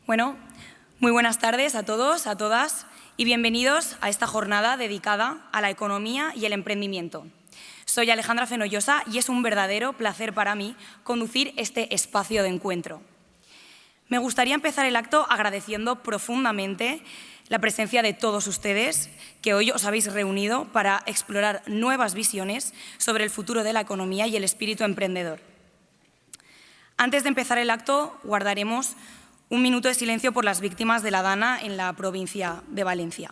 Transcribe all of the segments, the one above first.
Bueno, muy buenas tardes a todos, a todas y bienvenidos a esta jornada dedicada a la economía y el emprendimiento. Soy Alejandra Fenollosa y es un verdadero placer para mí conducir este espacio de encuentro. Me gustaría empezar el acto agradeciendo profundamente la presencia de todos ustedes que hoy os habéis reunido para explorar nuevas visiones sobre el futuro de la economía y el espíritu emprendedor. Antes de empezar el acto, guardaremos un minuto de silencio por las víctimas de la Dana en la provincia de Valencia.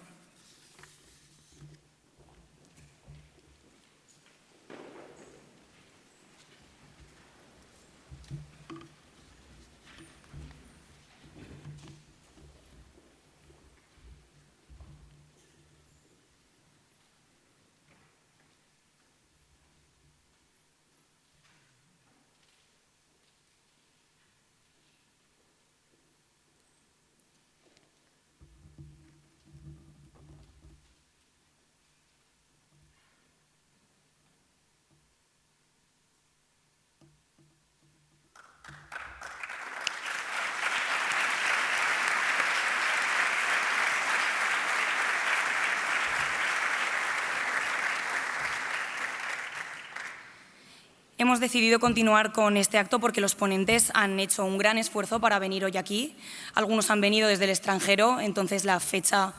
Hemos decidido continuar con este acto porque los ponentes han hecho un gran esfuerzo para venir hoy aquí. Algunos han venido desde el extranjero, entonces la fecha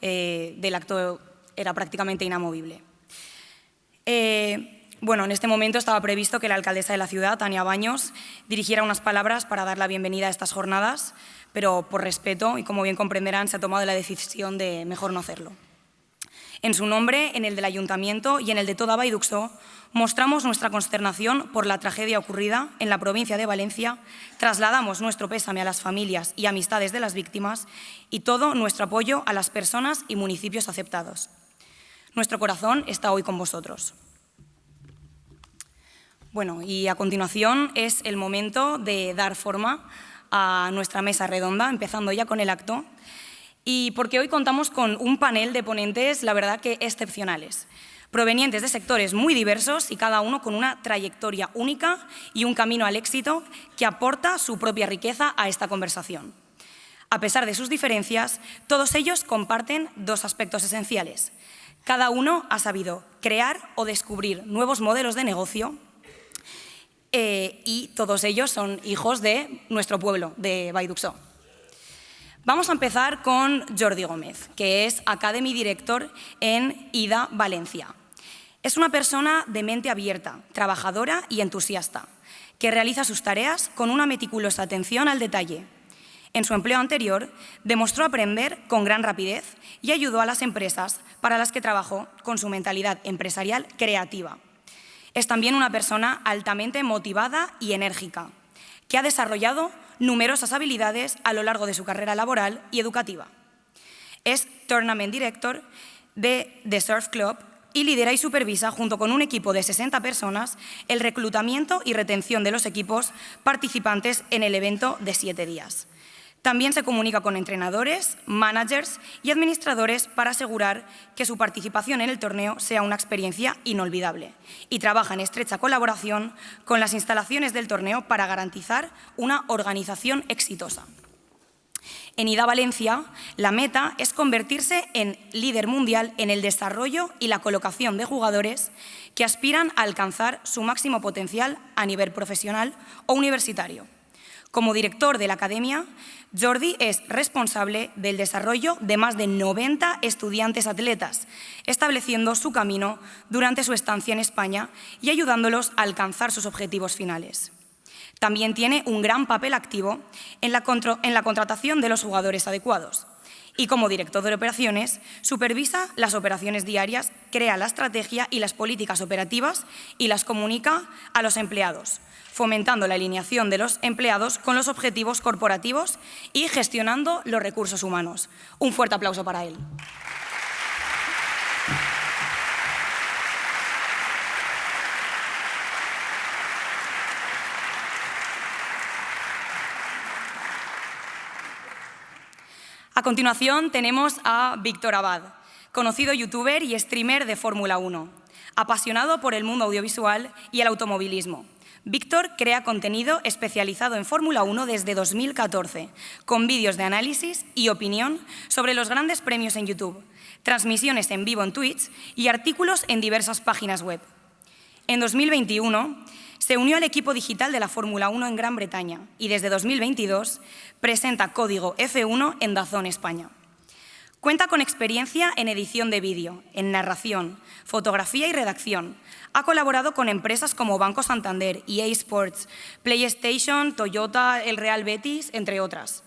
del acto era prácticamente inamovible. En este momento estaba previsto que la alcaldesa de la ciudad, Tania Baños, dirigiera unas palabras para dar la bienvenida a estas jornadas, pero por respeto y como bien comprenderán, se ha tomado la decisión de mejor no hacerlo. En su nombre, en el del Ayuntamiento y en el de toda Vallduxó, mostramos nuestra consternación por la tragedia ocurrida en la provincia de Valencia, trasladamos nuestro pésame a las familias y amistades de las víctimas y todo nuestro apoyo a las personas y municipios afectados. Nuestro corazón está hoy con vosotros. Bueno, y a continuación es el momento de dar forma a nuestra mesa redonda, empezando ya con el acto. Y porque hoy contamos con un panel de ponentes, la verdad que excepcionales, provenientes de sectores muy diversos y cada uno con una trayectoria única y un camino al éxito que aporta su propia riqueza a esta conversación. A pesar de sus diferencias, todos ellos comparten dos aspectos esenciales. Cada uno ha sabido crear o descubrir nuevos modelos de negocio y todos ellos son hijos de nuestro pueblo, de Vallduxó. Vamos a empezar con Jordi Gómez, que es Academy Director en IDA Valencia. Es una persona de mente abierta, trabajadora y entusiasta, que realiza sus tareas con una meticulosa atención al detalle. En su empleo anterior, demostró aprender con gran rapidez y ayudó a las empresas para las que trabajó con su mentalidad empresarial creativa. Es también una persona altamente motivada y enérgica, que ha desarrollado numerosas habilidades a lo largo de su carrera laboral y educativa. Es Tournament Director de The Surf Club y lidera y supervisa, junto con un equipo de 60 personas, el reclutamiento y retención de los equipos participantes en el evento de 7 días. También se comunica con entrenadores, managers y administradores para asegurar que su participación en el torneo sea una experiencia inolvidable y trabaja en estrecha colaboración con las instalaciones del torneo para garantizar una organización exitosa. En IDA Valencia, la meta es convertirse en líder mundial en el desarrollo y la colocación de jugadores que aspiran a alcanzar su máximo potencial a nivel profesional o universitario. Como director de la academia, Jordi es responsable del desarrollo de más de 90 estudiantes atletas, estableciendo su camino durante su estancia en España y ayudándolos a alcanzar sus objetivos finales. También tiene un gran papel activo en la contratación de los jugadores adecuados. Y como director de operaciones, supervisa las operaciones diarias, crea la estrategia y las políticas operativas y las comunica a los empleados, fomentando la alineación de los empleados con los objetivos corporativos y gestionando los recursos humanos. Un fuerte aplauso para él. A continuación tenemos a Víctor Abad, conocido youtuber y streamer de Fórmula 1, apasionado por el mundo audiovisual y el automovilismo, Víctor crea contenido especializado en Fórmula 1 desde 2014, con vídeos de análisis y opinión sobre los grandes premios en YouTube, transmisiones en vivo en Twitch y artículos en diversas páginas web. En 2021 se unió al equipo digital de la Fórmula 1 en Gran Bretaña y desde 2022 presenta Código F1 en DAZN España. Cuenta con experiencia en edición de vídeo, en narración, fotografía y redacción. Ha colaborado con empresas como Banco Santander, EA Sports, PlayStation, Toyota, el Real Betis, entre otras.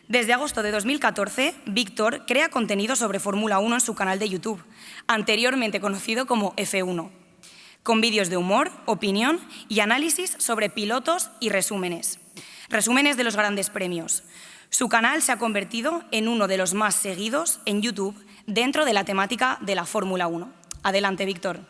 Desde agosto de 2014, Víctor crea contenido sobre Fórmula 1 en su canal de YouTube, anteriormente conocido como F1, con vídeos de humor, opinión y análisis sobre pilotos y resúmenes de los grandes premios. Su canal se ha convertido en uno de los más seguidos en YouTube dentro de la temática de la Fórmula 1. Adelante, Víctor.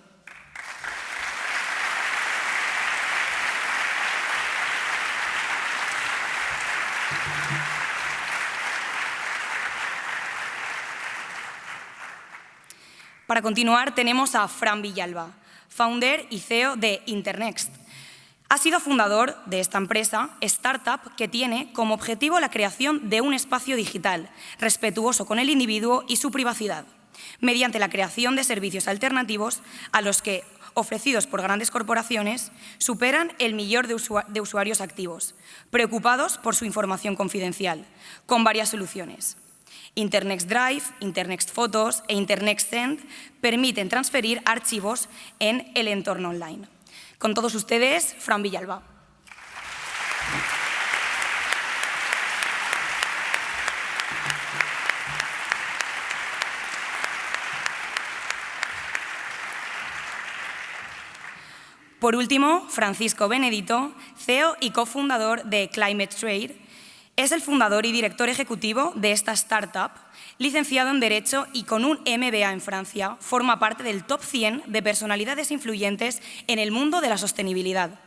Para continuar, tenemos a Fran Villalba, founder y CEO de Internext. Ha sido fundador de esta empresa, startup, que tiene como objetivo la creación de un espacio digital respetuoso con el individuo y su privacidad, mediante la creación de servicios alternativos a los que, ofrecidos por grandes corporaciones, superan el millón de usuarios activos, preocupados por su información confidencial, con varias soluciones. Internext Drive, Internext Fotos e Internext Send permiten transferir archivos en el entorno online. Con todos ustedes, Fran Villalba. Por último, Francisco Benedito, CEO y cofundador de Climate Trade, es el fundador y director ejecutivo de esta startup. Licenciado en Derecho y con un MBA en Francia, forma parte del top 100 de personalidades influyentes en el mundo de la sostenibilidad.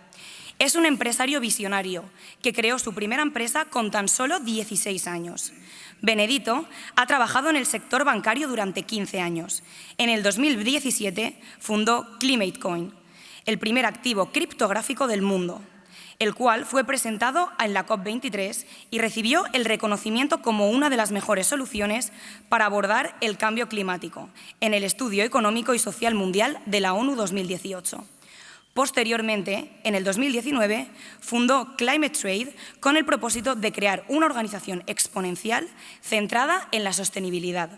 Es un empresario visionario que creó su primera empresa con tan solo 16 años. Benedito ha trabajado en el sector bancario durante 15 años. En el 2017 fundó ClimateCoin, el primer activo criptográfico del mundo, el cual fue presentado en la COP23 y recibió el reconocimiento como una de las mejores soluciones para abordar el cambio climático en el Estudio Económico y Social Mundial de la ONU 2018. Posteriormente, en el 2019, fundó Climate Trade con el propósito de crear una organización exponencial centrada en la sostenibilidad.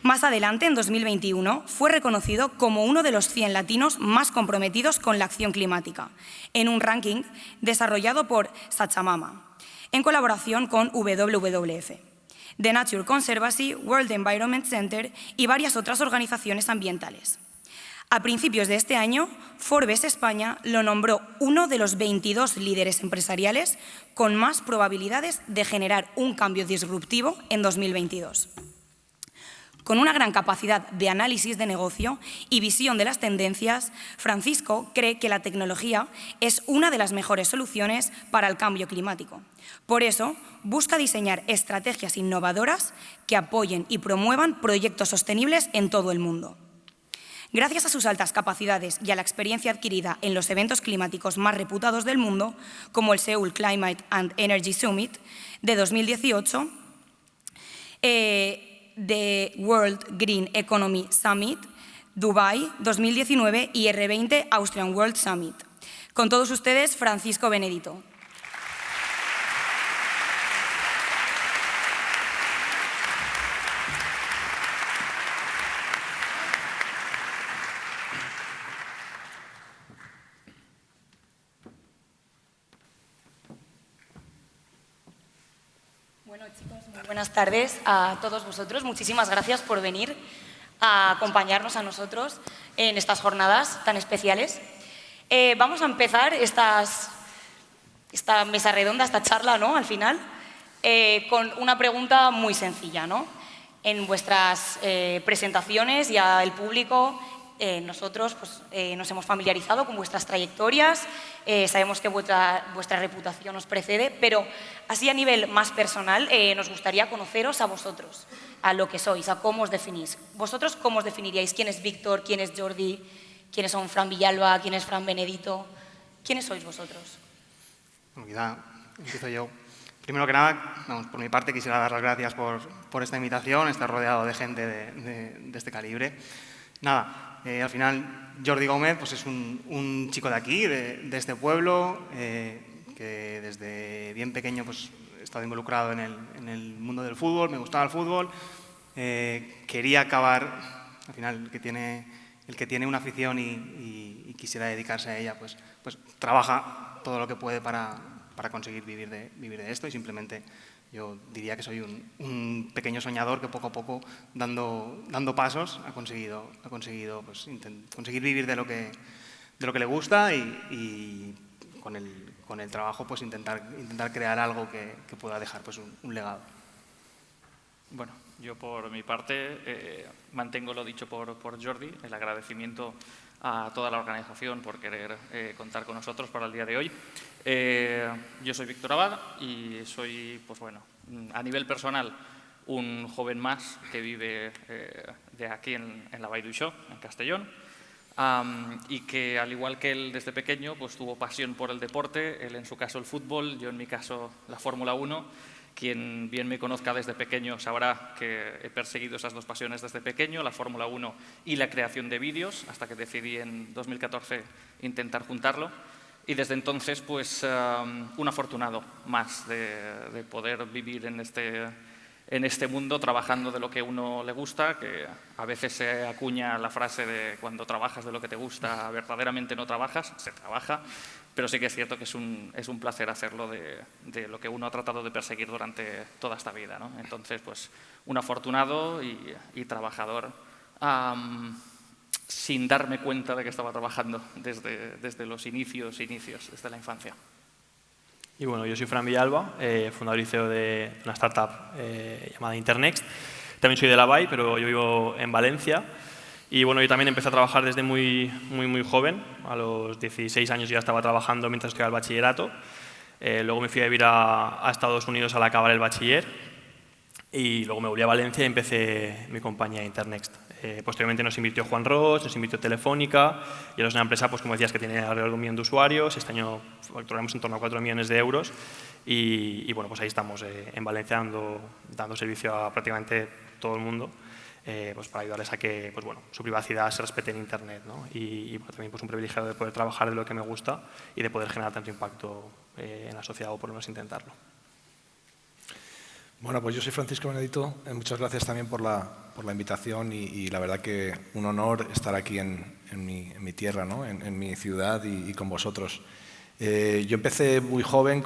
Más adelante, en 2021, fue reconocido como uno de los 100 latinos más comprometidos con la acción climática, en un ranking desarrollado por Pachamama, en colaboración con WWF, The Nature Conservancy, World Environment Center y varias otras organizaciones ambientales. A principios de este año, Forbes España lo nombró uno de los 22 líderes empresariales con más probabilidades de generar un cambio disruptivo en 2022. Con una gran capacidad de análisis de negocio y visión de las tendencias, Francisco cree que la tecnología es una de las mejores soluciones para el cambio climático. Por eso, busca diseñar estrategias innovadoras que apoyen y promuevan proyectos sostenibles en todo el mundo. Gracias a sus altas capacidades y a la experiencia adquirida en los eventos climáticos más reputados del mundo, como el Seoul Climate and Energy Summit de 2018, The World Green Economy Summit, Dubai 2019 y R20 Austrian World Summit. Con todos ustedes, Francisco Benedito. Bueno, chicos, muy buenas tardes a todos vosotros. Muchísimas gracias por venir a acompañarnos a nosotros en estas jornadas tan especiales. Vamos a empezar esta mesa redonda, esta charla, ¿no?, al final, con una pregunta muy sencilla, ¿no? En vuestras presentaciones y al público, nosotros pues, nos hemos familiarizado con vuestras trayectorias, sabemos que vuestra reputación os precede, pero así a nivel más personal nos gustaría conoceros a vosotros, a lo que sois, a cómo os definís. ¿Vosotros cómo os definiríais? ¿Quién es Víctor? ¿Quién es Jordi? ¿Quiénes son Fran Villalba? ¿Quién es Fran Benedito? ¿Quiénes sois vosotros? Bueno, quizá empiezo yo. Primero que nada, vamos, por mi parte quisiera dar las gracias por esta invitación, estar rodeado de gente de este calibre. Nada, al final Jordi Gómez pues es un chico de aquí, de este pueblo, que desde bien pequeño pues, he estado involucrado en el mundo del fútbol, me gustaba el fútbol, quería acabar, al final el que tiene una afición y quisiera dedicarse a ella, pues trabaja todo lo que puede para conseguir vivir de esto, y simplemente yo diría que soy un pequeño soñador que poco a poco, dando pasos, ha conseguido pues, conseguir vivir de lo que le gusta y con el trabajo pues intentar crear algo que pueda dejar pues, un legado. Bueno, yo por mi parte mantengo lo dicho por Jordi, el agradecimiento a toda la organización por querer contar con nosotros para el día de hoy. Yo soy Víctor Abad y soy, pues bueno, a nivel personal, un joven más que vive de aquí en la Vall d'Uixó, en Castellón, y que, al igual que él desde pequeño, pues tuvo pasión por el deporte, él en su caso el fútbol, yo en mi caso la Fórmula 1. Quien bien me conozca desde pequeño sabrá que he perseguido esas dos pasiones desde pequeño, la Fórmula 1 y la creación de vídeos, hasta que decidí en 2014 intentar juntarlo. Y desde entonces, pues, un afortunado más de poder vivir en este mundo trabajando de lo que uno le gusta, que a veces se acuña la frase de cuando trabajas de lo que te gusta, verdaderamente no trabajas, se trabaja. Pero sí que es cierto que es un placer hacerlo de lo que uno ha tratado de perseguir durante toda esta vida, ¿no? Entonces, pues, un afortunado y trabajador, sin darme cuenta de que estaba trabajando desde los inicios, desde la infancia. Y bueno, yo soy Fran Villalba, fundador y CEO de una startup llamada Internext. También soy de la Vall, pero yo vivo en Valencia. Y bueno, yo también empecé a trabajar desde muy joven. A los 16 años ya estaba trabajando mientras estudiaba el bachillerato. Luego me fui a vivir a Estados Unidos al acabar el bachiller. Y luego me volví a Valencia y empecé mi compañía Internext. Posteriormente nos invirtió Juan Ros, nos invirtió Telefónica, y ahora es una empresa, pues como decías, que tiene alrededor de 1 millón de usuarios. Este año facturamos en torno a 4 millones de euros y bueno, pues ahí estamos en Valencia dando servicio a prácticamente todo el mundo, pues para ayudarles a que pues bueno, su privacidad se respete en Internet, ¿no? Y bueno, también pues un privilegio de poder trabajar de lo que me gusta y de poder generar tanto impacto en la sociedad, o por lo menos intentarlo. Bueno, pues yo soy Francisco Benedito. Muchas gracias también por la invitación y la verdad que un honor estar aquí en mi tierra, ¿no? en mi ciudad y con vosotros. Yo empecé muy joven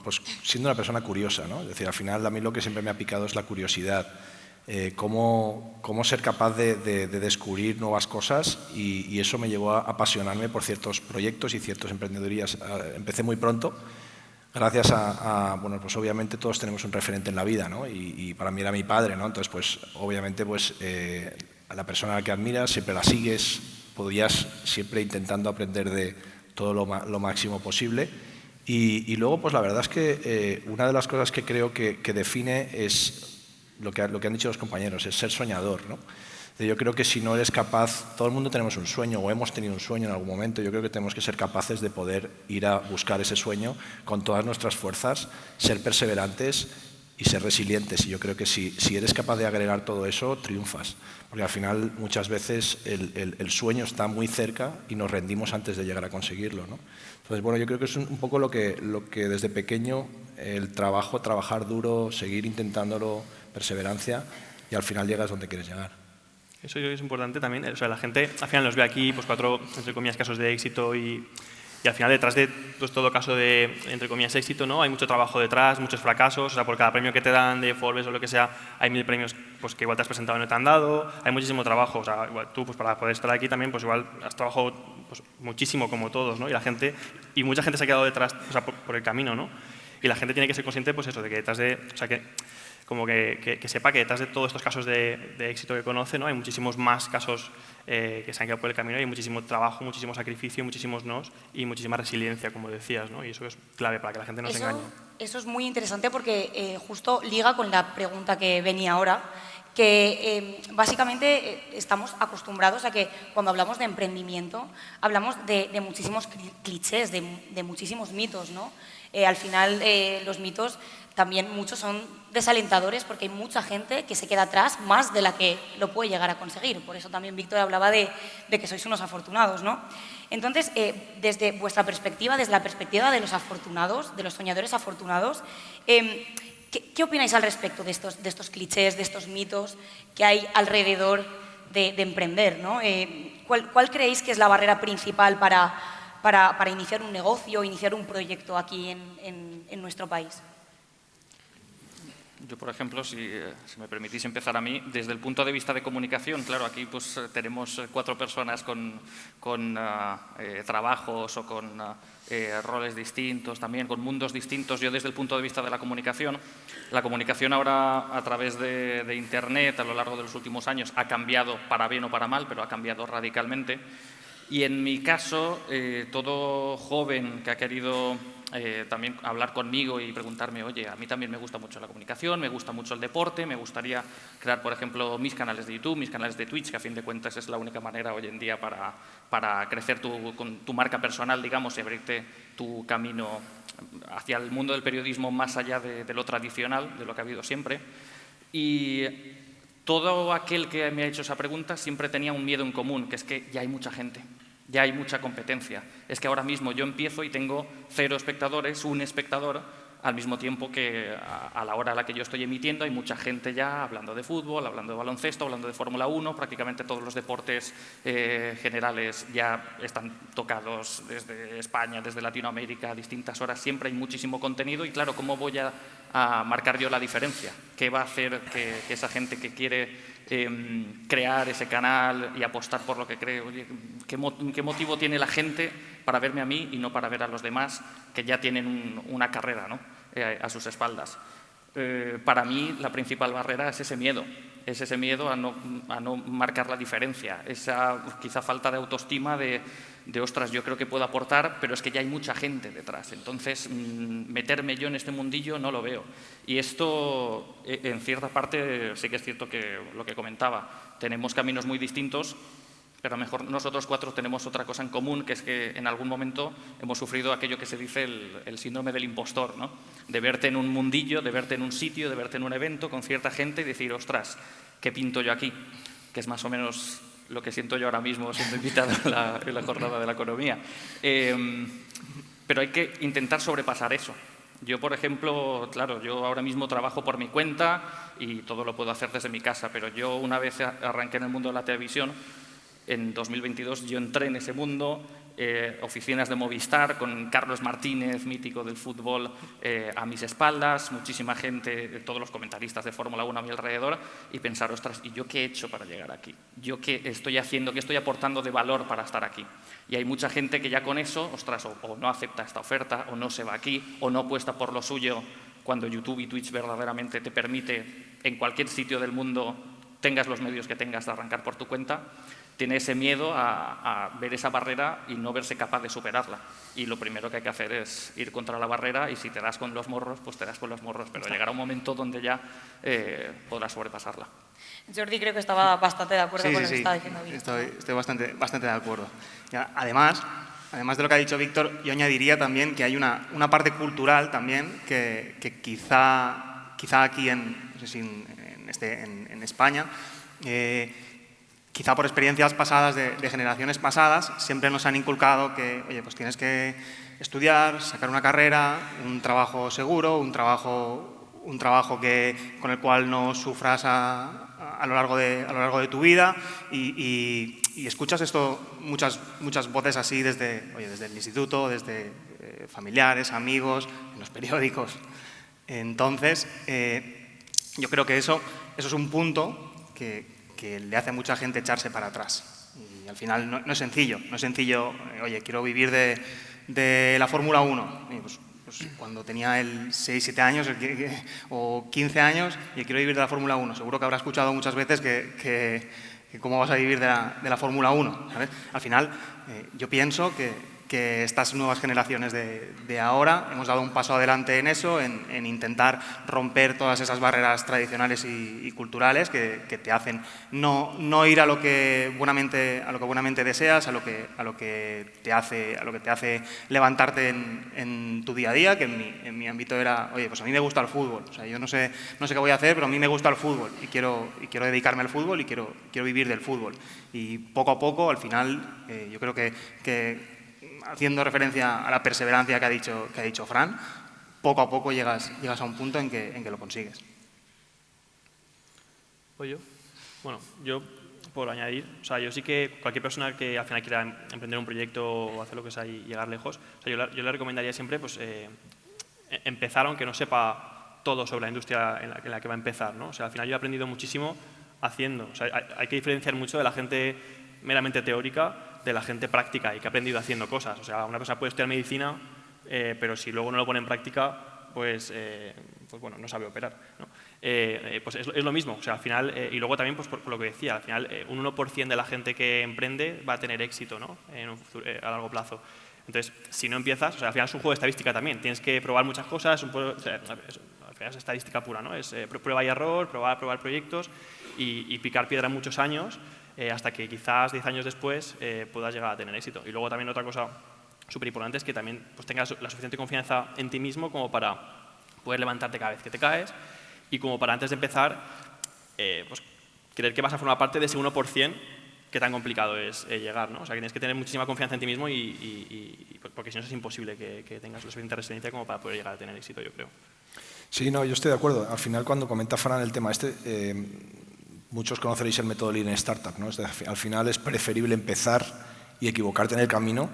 pues, siendo una persona curiosa, ¿no? Es decir, al final a mí lo que siempre me ha picado es la curiosidad. Cómo ser capaz de descubrir nuevas cosas y eso me llevó a apasionarme por ciertos proyectos y ciertas emprendedurías. Empecé muy pronto. Gracias bueno, pues obviamente todos tenemos un referente en la vida, ¿no? Y para mí era mi padre, ¿no? Entonces, pues obviamente, pues a la persona a la que admiras siempre la sigues, podías siempre intentando aprender de todo lo máximo posible. Y luego, pues la verdad es que una de las cosas que creo que define es lo que han dicho los compañeros, es ser soñador, ¿no? Yo creo que si no eres capaz, todo el mundo tenemos un sueño o hemos tenido un sueño en algún momento, yo creo que tenemos que ser capaces de poder ir a buscar ese sueño con todas nuestras fuerzas, ser perseverantes y ser resilientes. Y yo creo que si eres capaz de agregar todo eso, triunfas. Porque al final muchas veces el sueño está muy cerca y nos rendimos antes de llegar a conseguirlo, ¿no? Entonces, bueno, yo creo que es un poco lo que desde pequeño, el trabajar duro, seguir intentándolo, perseverancia, y al final llegas donde quieres llegar. Eso yo creo que es importante también. O sea, la gente al final nos ve aquí, pues 4, entre comillas, casos de éxito y al final detrás de pues, todo caso de, entre comillas, éxito, ¿no? Hay mucho trabajo detrás, muchos fracasos. O sea, por cada premio que te dan de Forbes o lo que sea, hay 1000 premios pues, que igual te has presentado y no te han dado. Hay muchísimo trabajo. O sea, igual tú, pues para poder estar aquí también, pues igual has trabajado pues, muchísimo como todos, ¿no? Y mucha gente se ha quedado detrás, o sea, por el camino, ¿no? Y la gente tiene que ser consciente, pues eso, de que detrás de, o sea, que sepa que detrás de todos estos casos de éxito que conoce, ¿no? Hay muchísimos más casos que se han quedado por el camino, hay muchísimo trabajo, muchísimo sacrificio, muchísimos nos y muchísima resiliencia, como decías, ¿no? Y eso es clave para que la gente no se engañe. Eso es muy interesante porque justo liga con la pregunta que venía ahora, que básicamente estamos acostumbrados a que cuando hablamos de emprendimiento hablamos de muchísimos clichés, de muchísimos mitos, ¿no? Al final los mitos también muchos son desalentadores porque hay mucha gente que se queda atrás más de la que lo puede llegar a conseguir. Por eso también Víctor hablaba de que sois unos afortunados, ¿no? Entonces, desde vuestra perspectiva, desde la perspectiva de los afortunados, de los soñadores afortunados, ¿qué opináis al respecto de estos clichés, de estos mitos que hay alrededor de emprender, ¿no? ¿Cuál creéis que es la barrera principal para iniciar un negocio, iniciar un proyecto aquí en nuestro país? Yo, por ejemplo, si me permitís empezar a mí, desde el punto de vista de comunicación, claro, aquí pues tenemos 4 personas con trabajos o con roles distintos, también con mundos distintos. Yo, desde el punto de vista de la comunicación ahora, a través de Internet, a lo largo de los últimos años, ha cambiado para bien o para mal, pero ha cambiado radicalmente. Y en mi caso, todo joven que ha querido también hablar conmigo y preguntarme, oye, a mí también me gusta mucho la comunicación, me gusta mucho el deporte, me gustaría crear, por ejemplo, mis canales de YouTube, mis canales de Twitch, que a fin de cuentas es la única manera hoy en día para crecer tu marca personal, digamos, y abrirte tu camino hacia el mundo del periodismo más allá de lo tradicional, de lo que ha habido siempre. Y todo aquel que me ha hecho esa pregunta siempre tenía un miedo en común, que es que ya hay mucha gente. Ya hay mucha competencia. Es que ahora mismo yo empiezo y tengo 0 espectadores, 1 espectador, al mismo tiempo que a la hora a la que yo estoy emitiendo hay mucha gente ya hablando de fútbol, hablando de baloncesto, hablando de Fórmula 1, prácticamente todos los deportes generales ya están tocados desde España, desde Latinoamérica, a distintas horas, siempre hay muchísimo contenido y claro, ¿cómo voy a marcar yo la diferencia? ¿Qué va a hacer que esa gente que quiere crear ese canal y apostar por lo que cree? Oye, ¿qué motivo tiene la gente para verme a mí y no para ver a los demás que ya tienen una carrera, ¿no? A sus espaldas? Para mí la principal barrera es ese miedo a no marcar la diferencia, esa quizá falta de autoestima de ostras, yo creo que puedo aportar, pero es que ya hay mucha gente detrás, entonces meterme yo en este mundillo no lo veo. Y esto, en cierta parte, sí que es cierto que lo que comentaba, tenemos caminos muy distintos, pero a lo mejor nosotros 4 tenemos otra cosa en común, que es que en algún momento hemos sufrido aquello que se dice el síndrome del impostor, ¿no? De verte en un mundillo, de verte en un sitio, de verte en un evento con cierta gente y decir, ostras, ¿qué pinto yo aquí? Que es más o menos lo que siento yo ahora mismo siendo invitado en la jornada de la economía. Pero hay que intentar sobrepasar eso. Yo, por ejemplo, claro, yo ahora mismo trabajo por mi cuenta y todo lo puedo hacer desde mi casa, pero yo una vez arranqué en el mundo de la televisión, en 2022 yo entré en ese mundo, oficinas de Movistar con Carlos Martínez, mítico del fútbol, a mis espaldas, muchísima gente, todos los comentaristas de Fórmula 1 a mi alrededor, y pensar, ostras, ¿y yo qué he hecho para llegar aquí? ¿Yo qué estoy haciendo, qué estoy aportando de valor para estar aquí? Y hay mucha gente que ya con eso, ostras, o no acepta esta oferta, o no se va aquí, o no apuesta por lo suyo, cuando YouTube y Twitch verdaderamente te permite, en cualquier sitio del mundo, tengas los medios que tengas de arrancar por tu cuenta. Tiene ese miedo a ver esa barrera y no verse capaz de superarla. Y lo primero que hay que hacer es ir contra la barrera y si te das con los morros, pues te das con los morros. Pero llegará un momento donde ya podrás sobrepasarla. Jordi creo que estaba bastante de acuerdo con lo que estaba diciendo Víctor. Estoy bastante de acuerdo. Ya, además de lo que ha dicho Víctor, yo añadiría también que hay una parte cultural también que quizá aquí en España, quizá por experiencias pasadas de generaciones pasadas, siempre nos han inculcado que, oye, pues tienes que estudiar, sacar una carrera, un trabajo seguro, un trabajo con el cual no sufras a lo largo de tu vida y escuchas esto, muchas voces así desde el instituto, desde familiares, amigos, en los periódicos. Entonces, yo creo que eso es un punto que le hace a mucha gente echarse para atrás. Y al final no es sencillo, oye, quiero vivir de la Fórmula 1. Pues cuando tenía 6, 7 años o 15 años, y quiero vivir de la Fórmula 1. Seguro que habrá escuchado muchas veces que cómo vas a vivir de la Fórmula 1, ¿sabes? Al final, yo pienso que que estas nuevas generaciones de ahora hemos dado un paso adelante en eso, en intentar romper todas esas barreras tradicionales y culturales que te hacen no ir a lo que buenamente deseas, a lo que te hace levantarte en tu día a día, que en mi ámbito era, oye, pues a mí me gusta el fútbol, o sea, yo no sé qué voy a hacer, pero a mí me gusta el fútbol y quiero dedicarme al fútbol y quiero vivir del fútbol. Y poco a poco, al final, yo creo que haciendo referencia a la perseverancia que ha dicho Fran, poco a poco llegas a un punto en que lo consigues. ¿Oye? Bueno, yo por añadir, o sea, yo sí que cualquier persona que al final quiera emprender un proyecto o hacer lo que sea y llegar lejos, o sea, yo le recomendaría siempre pues, empezar aunque no sepa todo sobre la industria en la que va a empezar, ¿no? O sea, al final yo he aprendido muchísimo haciendo. O sea, hay que diferenciar mucho de la gente meramente teórica de la gente práctica y que ha aprendido haciendo cosas. O sea, una persona puede estudiar medicina, pero si luego no lo pone en práctica, pues bueno, no sabe operar, ¿no? Pues es lo mismo. O sea, al final, y luego también pues, por lo que decía, al final un 1% de la gente que emprende va a tener éxito, ¿no? En un futuro, a largo plazo. Entonces, si no empiezas, o sea, al final es un juego de estadística también. Tienes que probar muchas cosas, o sea, al final es estadística pura, ¿no? Es prueba y error, probar proyectos y picar piedra muchos años hasta que quizás 10 años después puedas llegar a tener éxito. Y luego también otra cosa súper importante es que también pues, tengas la suficiente confianza en ti mismo como para poder levantarte cada vez que te caes y como para antes de empezar pues, creer que vas a formar parte de ese 1% que tan complicado es llegar, ¿no? O sea, que tienes que tener muchísima confianza en ti mismo porque si no es imposible que tengas la suficiente resiliencia como para poder llegar a tener éxito, yo creo. Sí, no, yo estoy de acuerdo. Al final, cuando comenta Fran el tema muchos conoceréis el método Lean Startup, ¿no? Al final es preferible empezar y equivocarte en el camino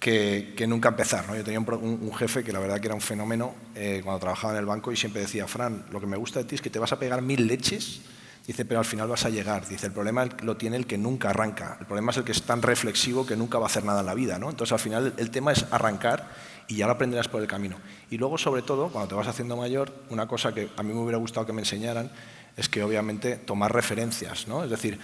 que nunca empezar, ¿no? Yo tenía un jefe que la verdad que era un fenómeno cuando trabajaba en el banco y siempre decía, Fran, lo que me gusta de ti es que te vas a pegar 1000 leches, dice, pero al final vas a llegar. Dice, el problema lo tiene el que nunca arranca. El problema es el que es tan reflexivo que nunca va a hacer nada en la vida, ¿no? Entonces, al final, el tema es arrancar y ya lo aprenderás por el camino. Y luego, sobre todo, cuando te vas haciendo mayor, una cosa que a mí me hubiera gustado que me enseñaran es que, obviamente, tomar referencias, ¿no? Es decir,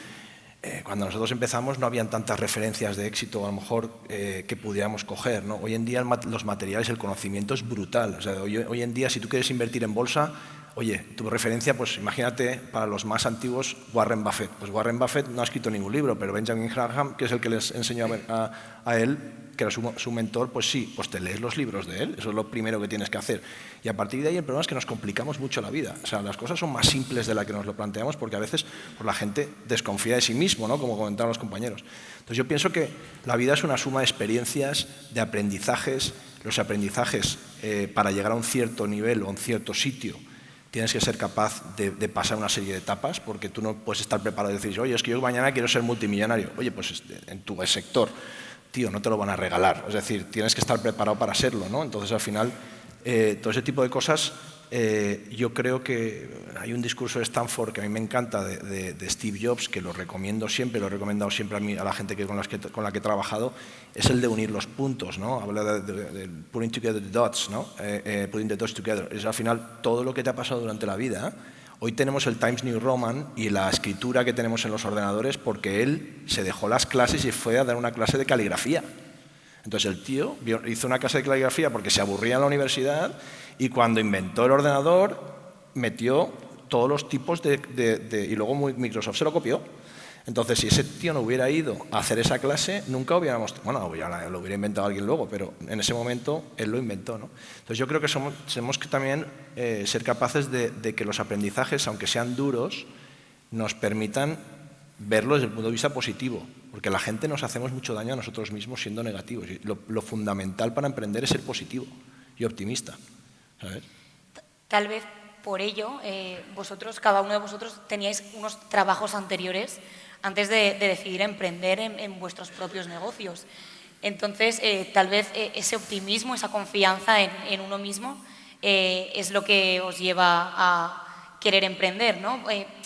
cuando nosotros empezamos no habían tantas referencias de éxito, a lo mejor, que pudiéramos coger, ¿no? Hoy en día los materiales, el conocimiento es brutal. O sea, hoy en día, si tú quieres invertir en bolsa, oye, tu referencia, pues imagínate, para los más antiguos, Warren Buffett. Pues Warren Buffett no ha escrito ningún libro, pero Benjamin Graham, que es el que les enseñó a él, que era su mentor, pues sí, pues te lees los libros de él. Eso es lo primero que tienes que hacer. Y a partir de ahí el problema es que nos complicamos mucho la vida. O sea, las cosas son más simples de las que nos lo planteamos porque a veces pues, la gente desconfía de sí mismo, ¿no? Como comentaban los compañeros. Entonces yo pienso que la vida es una suma de experiencias, de aprendizajes. Los aprendizajes para llegar a un cierto nivel o a un cierto sitio tienes que ser capaz de pasar una serie de etapas porque tú no puedes estar preparado y decir, oye, es que yo mañana quiero ser multimillonario. Oye, pues en tu sector, tío, no te lo van a regalar. Es decir, tienes que estar preparado para serlo, ¿no? Entonces, al final, todo ese tipo de cosas, yo creo que hay un discurso de Stanford que a mí me encanta de Steve Jobs, que lo recomiendo siempre, lo he recomendado siempre a la gente con la que he trabajado, es el de unir los puntos, ¿no? Habla de putting together the dots, ¿no? Putting the dots together. Es al final todo lo que te ha pasado durante la vida. Hoy tenemos el Times New Roman y la escritura que tenemos en los ordenadores porque él se dejó las clases y fue a dar una clase de caligrafía. Entonces el tío hizo una clase de caligrafía porque se aburría en la universidad y cuando inventó el ordenador metió todos los tipos y luego Microsoft se lo copió. Entonces, si ese tío no hubiera ido a hacer esa clase, nunca hubiéramos... Bueno, ya lo hubiera inventado alguien luego, pero en ese momento él lo inventó, ¿no? Entonces, yo creo que tenemos que también ser capaces de que los aprendizajes, aunque sean duros, nos permitan verlo desde el punto de vista positivo, porque la gente nos hacemos mucho daño a nosotros mismos siendo negativos. Y lo fundamental para emprender es ser positivo y optimista, ¿sabes? Tal vez por ello, cada uno de vosotros teníais unos trabajos anteriores antes de decidir emprender en vuestros propios negocios. Entonces, tal vez ese optimismo, esa confianza en uno mismo es lo que os lleva a querer emprender, ¿no?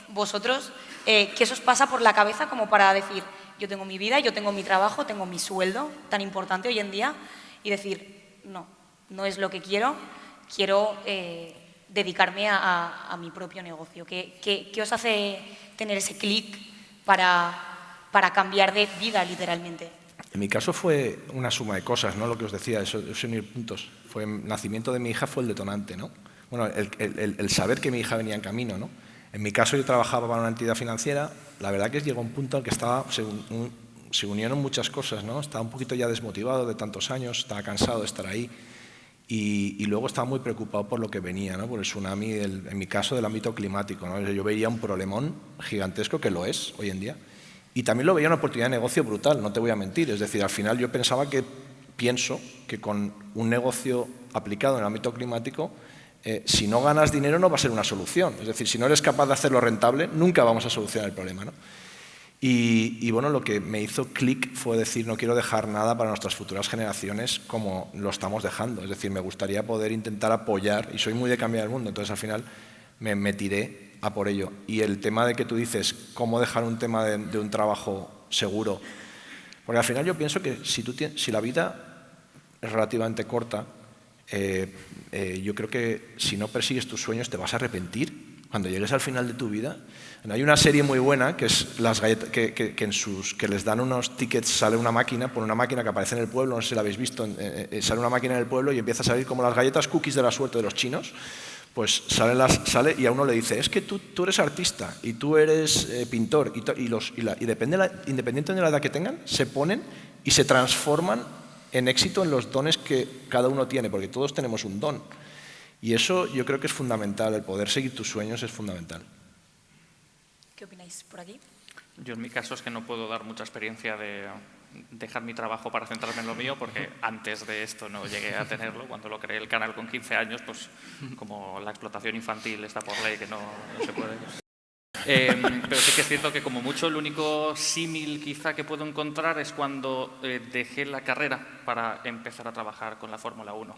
Vosotros, ¿qué os pasa por la cabeza como para decir, yo tengo mi vida, yo tengo mi trabajo, tengo mi sueldo tan importante hoy en día y decir, no es lo que quiero dedicarme a mi propio negocio? ¿Qué os hace tener ese clic para cambiar de vida, literalmente? En mi caso fue una suma de cosas, ¿no? Lo que os decía, eso unir puntos. El nacimiento de mi hija fue el detonante, ¿no? Bueno, el saber que mi hija venía en camino, ¿no? En mi caso yo trabajaba para una entidad financiera, la verdad que llegó un punto en que se unieron muchas cosas, ¿no? Estaba un poquito ya desmotivado de tantos años, estaba cansado de estar ahí y luego estaba muy preocupado por lo que venía, ¿no? Por el tsunami, en mi caso, del ámbito climático, ¿no? Yo veía un problemón gigantesco, que lo es hoy en día, y también lo veía una oportunidad de negocio brutal, no te voy a mentir. Es decir, al final yo pienso que con un negocio aplicado en el ámbito climático, si no ganas dinero no va a ser una solución. Es decir, si no eres capaz de hacerlo rentable, nunca vamos a solucionar el problema, ¿no? Y bueno, lo que me hizo clic fue decir, no quiero dejar nada para nuestras futuras generaciones como lo estamos dejando. Es decir, me gustaría poder intentar apoyar, y soy muy de cambiar el mundo, entonces al final me tiré a por ello. Y el tema de que tú dices, cómo dejar un tema de un trabajo seguro, porque al final yo pienso que si la vida es relativamente corta, yo creo que si no persigues tus sueños te vas a arrepentir cuando llegues al final de tu vida. Hay una serie muy buena que es las galletas, que les dan unos tickets, sale una máquina, por una máquina que aparece en el pueblo, no sé si la habéis visto, sale una máquina en el pueblo y empieza a salir como las galletas cookies de la suerte de los chinos. Pues sale y a uno le dice, es que tú eres artista y tú eres pintor independientemente de la edad que tengan, se ponen y se transforman en éxito en los dones que cada uno tiene, porque todos tenemos un don. Y eso yo creo que es fundamental, el poder seguir tus sueños es fundamental. ¿Qué opináis por aquí? Yo en mi caso es que no puedo dar mucha experiencia de dejar mi trabajo para centrarme en lo mío, porque antes de esto no llegué a tenerlo. Cuando lo creé el canal con 15 años, pues como la explotación infantil está por ley, que no se puede. Pero sí que es cierto que como mucho el único símil quizá que puedo encontrar es cuando dejé la carrera para empezar a trabajar con la Fórmula 1.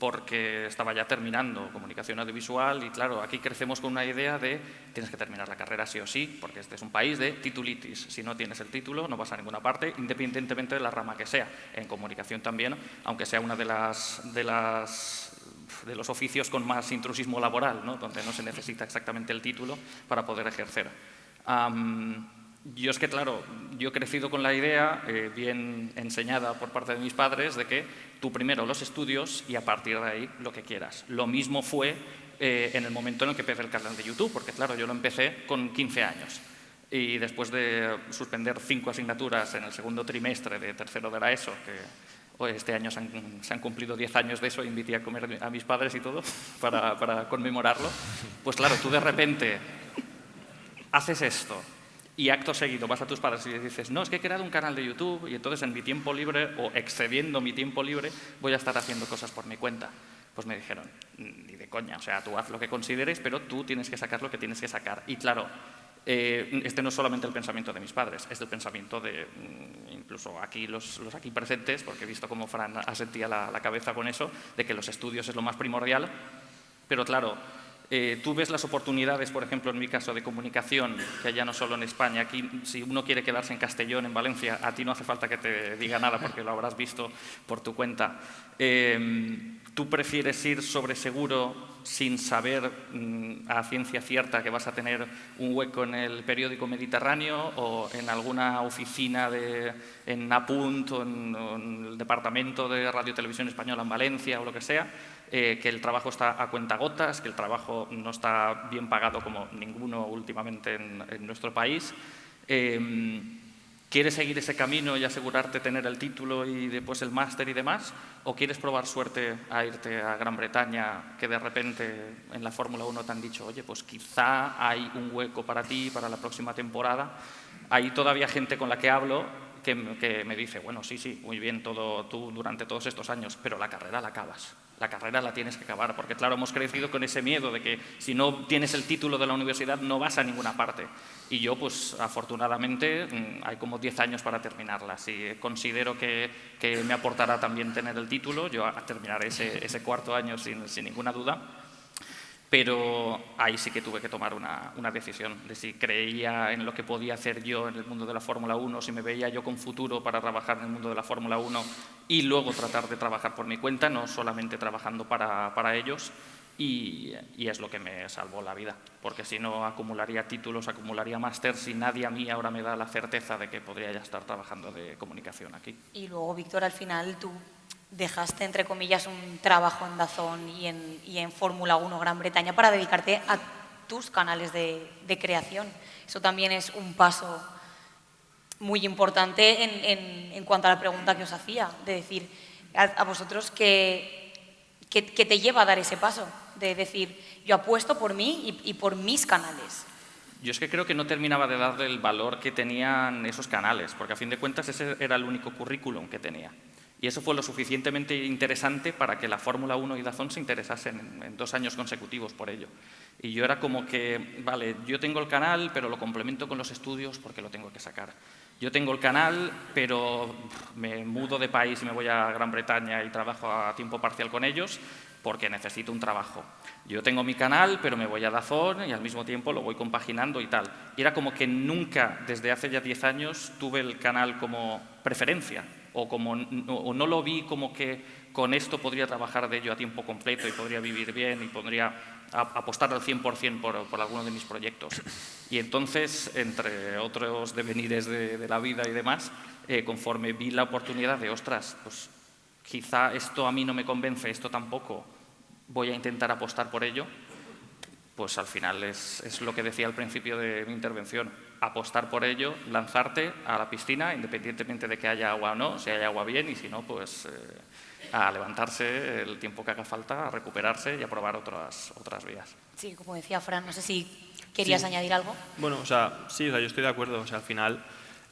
Porque estaba ya terminando comunicación audiovisual y claro, aquí crecemos con una idea de tienes que terminar la carrera sí o sí, porque este es un país de titulitis. Si no tienes el título no vas a ninguna parte, independientemente de la rama que sea. En comunicación también, aunque sea una de los oficios con más intrusismo laboral, ¿no? Donde no se necesita exactamente el título para poder ejercer. Yo es que, claro, yo he crecido con la idea, bien enseñada por parte de mis padres, de que tú primero los estudios y a partir de ahí lo que quieras. Lo mismo fue en el momento en el que empecé el canal de YouTube, porque claro, yo lo empecé con 15 años. Y después de suspender 5 asignaturas en el segundo trimestre de tercero de la ESO, que este año se han cumplido 10 años de eso, invité a comer a mis padres y todo para conmemorarlo, pues claro, tú de repente haces esto. Y acto seguido vas a tus padres y les dices, no, es que he creado un canal de YouTube y entonces en mi tiempo libre o excediendo mi tiempo libre voy a estar haciendo cosas por mi cuenta. Pues me dijeron, ni de coña, o sea, tú haz lo que consideres, pero tú tienes que sacar lo que tienes que sacar. Y claro, este no es solamente el pensamiento de mis padres, es el pensamiento de incluso aquí los aquí presentes, porque he visto cómo Fran asentía la cabeza con eso, de que los estudios es lo más primordial, pero claro, tú ves las oportunidades, por ejemplo, en mi caso de comunicación, que ya no solo en España, aquí si uno quiere quedarse en Castellón, en Valencia, a ti no hace falta que te diga nada porque lo habrás visto por tu cuenta. Tú prefieres ir sobre seguro sin saber a ciencia cierta que vas a tener un hueco en el periódico Mediterráneo o en alguna oficina en Apunt o en el departamento de Radio Televisión Española en Valencia o lo que sea, que el trabajo está a cuentagotas, que el trabajo no está bien pagado como ninguno últimamente en nuestro país. ¿Quieres seguir ese camino y asegurarte tener el título y después el máster y demás? ¿O quieres probar suerte a irte a Gran Bretaña, que de repente en la Fórmula 1 te han dicho, oye, pues quizá hay un hueco para ti para la próxima temporada? Hay todavía gente con la que hablo que me dice, bueno, sí, muy bien tú durante todos estos años, pero la carrera la acabas. La carrera la tienes que acabar, porque claro, hemos crecido con ese miedo de que si no tienes el título de la universidad no vas a ninguna parte. Y yo, pues afortunadamente, hay como 10 años para terminarla. Si considero que me aportará también tener el título, yo terminaré ese cuarto año sin ninguna duda. Pero ahí sí que tuve que tomar una decisión de si creía en lo que podía hacer yo en el mundo de la Fórmula 1, si me veía yo con futuro para trabajar en el mundo de la Fórmula 1 y luego tratar de trabajar por mi cuenta, no solamente trabajando para ellos. y es lo que me salvó la vida, porque si no acumularía títulos, acumularía másters y nadie a mí ahora me da la certeza de que podría ya estar trabajando de comunicación aquí. Y luego, Víctor, al final tú dejaste, entre comillas, un trabajo en DAZN y en Fórmula 1 Gran Bretaña para dedicarte a tus canales de creación. Eso también es un paso muy importante en cuanto a la pregunta que os hacía, de decir a vosotros que te lleva a dar ese paso, de decir, yo apuesto por mí y por mis canales. Yo es que creo que no terminaba de darle el valor que tenían esos canales, porque a fin de cuentas ese era el único currículum que tenía. Y eso fue lo suficientemente interesante para que la Fórmula 1 y DAZN se interesasen en 2 años consecutivos por ello. Y yo era como que, vale, yo tengo el canal, pero lo complemento con los estudios porque lo tengo que sacar. Yo tengo el canal, pero me mudo de país y me voy a Gran Bretaña y trabajo a tiempo parcial con ellos porque necesito un trabajo. Yo tengo mi canal, pero me voy a DAZN y al mismo tiempo lo voy compaginando y tal. Y era como que nunca, desde hace ya 10 años, tuve el canal como preferencia. O no lo vi como que con esto podría trabajar de ello a tiempo completo y podría vivir bien y podría apostar al 100% por alguno de mis proyectos. Y entonces, entre otros devenires de la vida y demás, conforme vi la oportunidad de, ostras, pues quizá esto a mí no me convence, esto tampoco, voy a intentar apostar por ello, pues al final es lo que decía al principio de mi intervención. Apostar por ello, lanzarte a la piscina, independientemente de que haya agua o no, si hay agua bien y si no, pues a levantarse el tiempo que haga falta, a recuperarse y a probar otras vías. Sí, como decía Fran, no sé si querías añadir algo. Bueno, sí, yo estoy de acuerdo. Al final,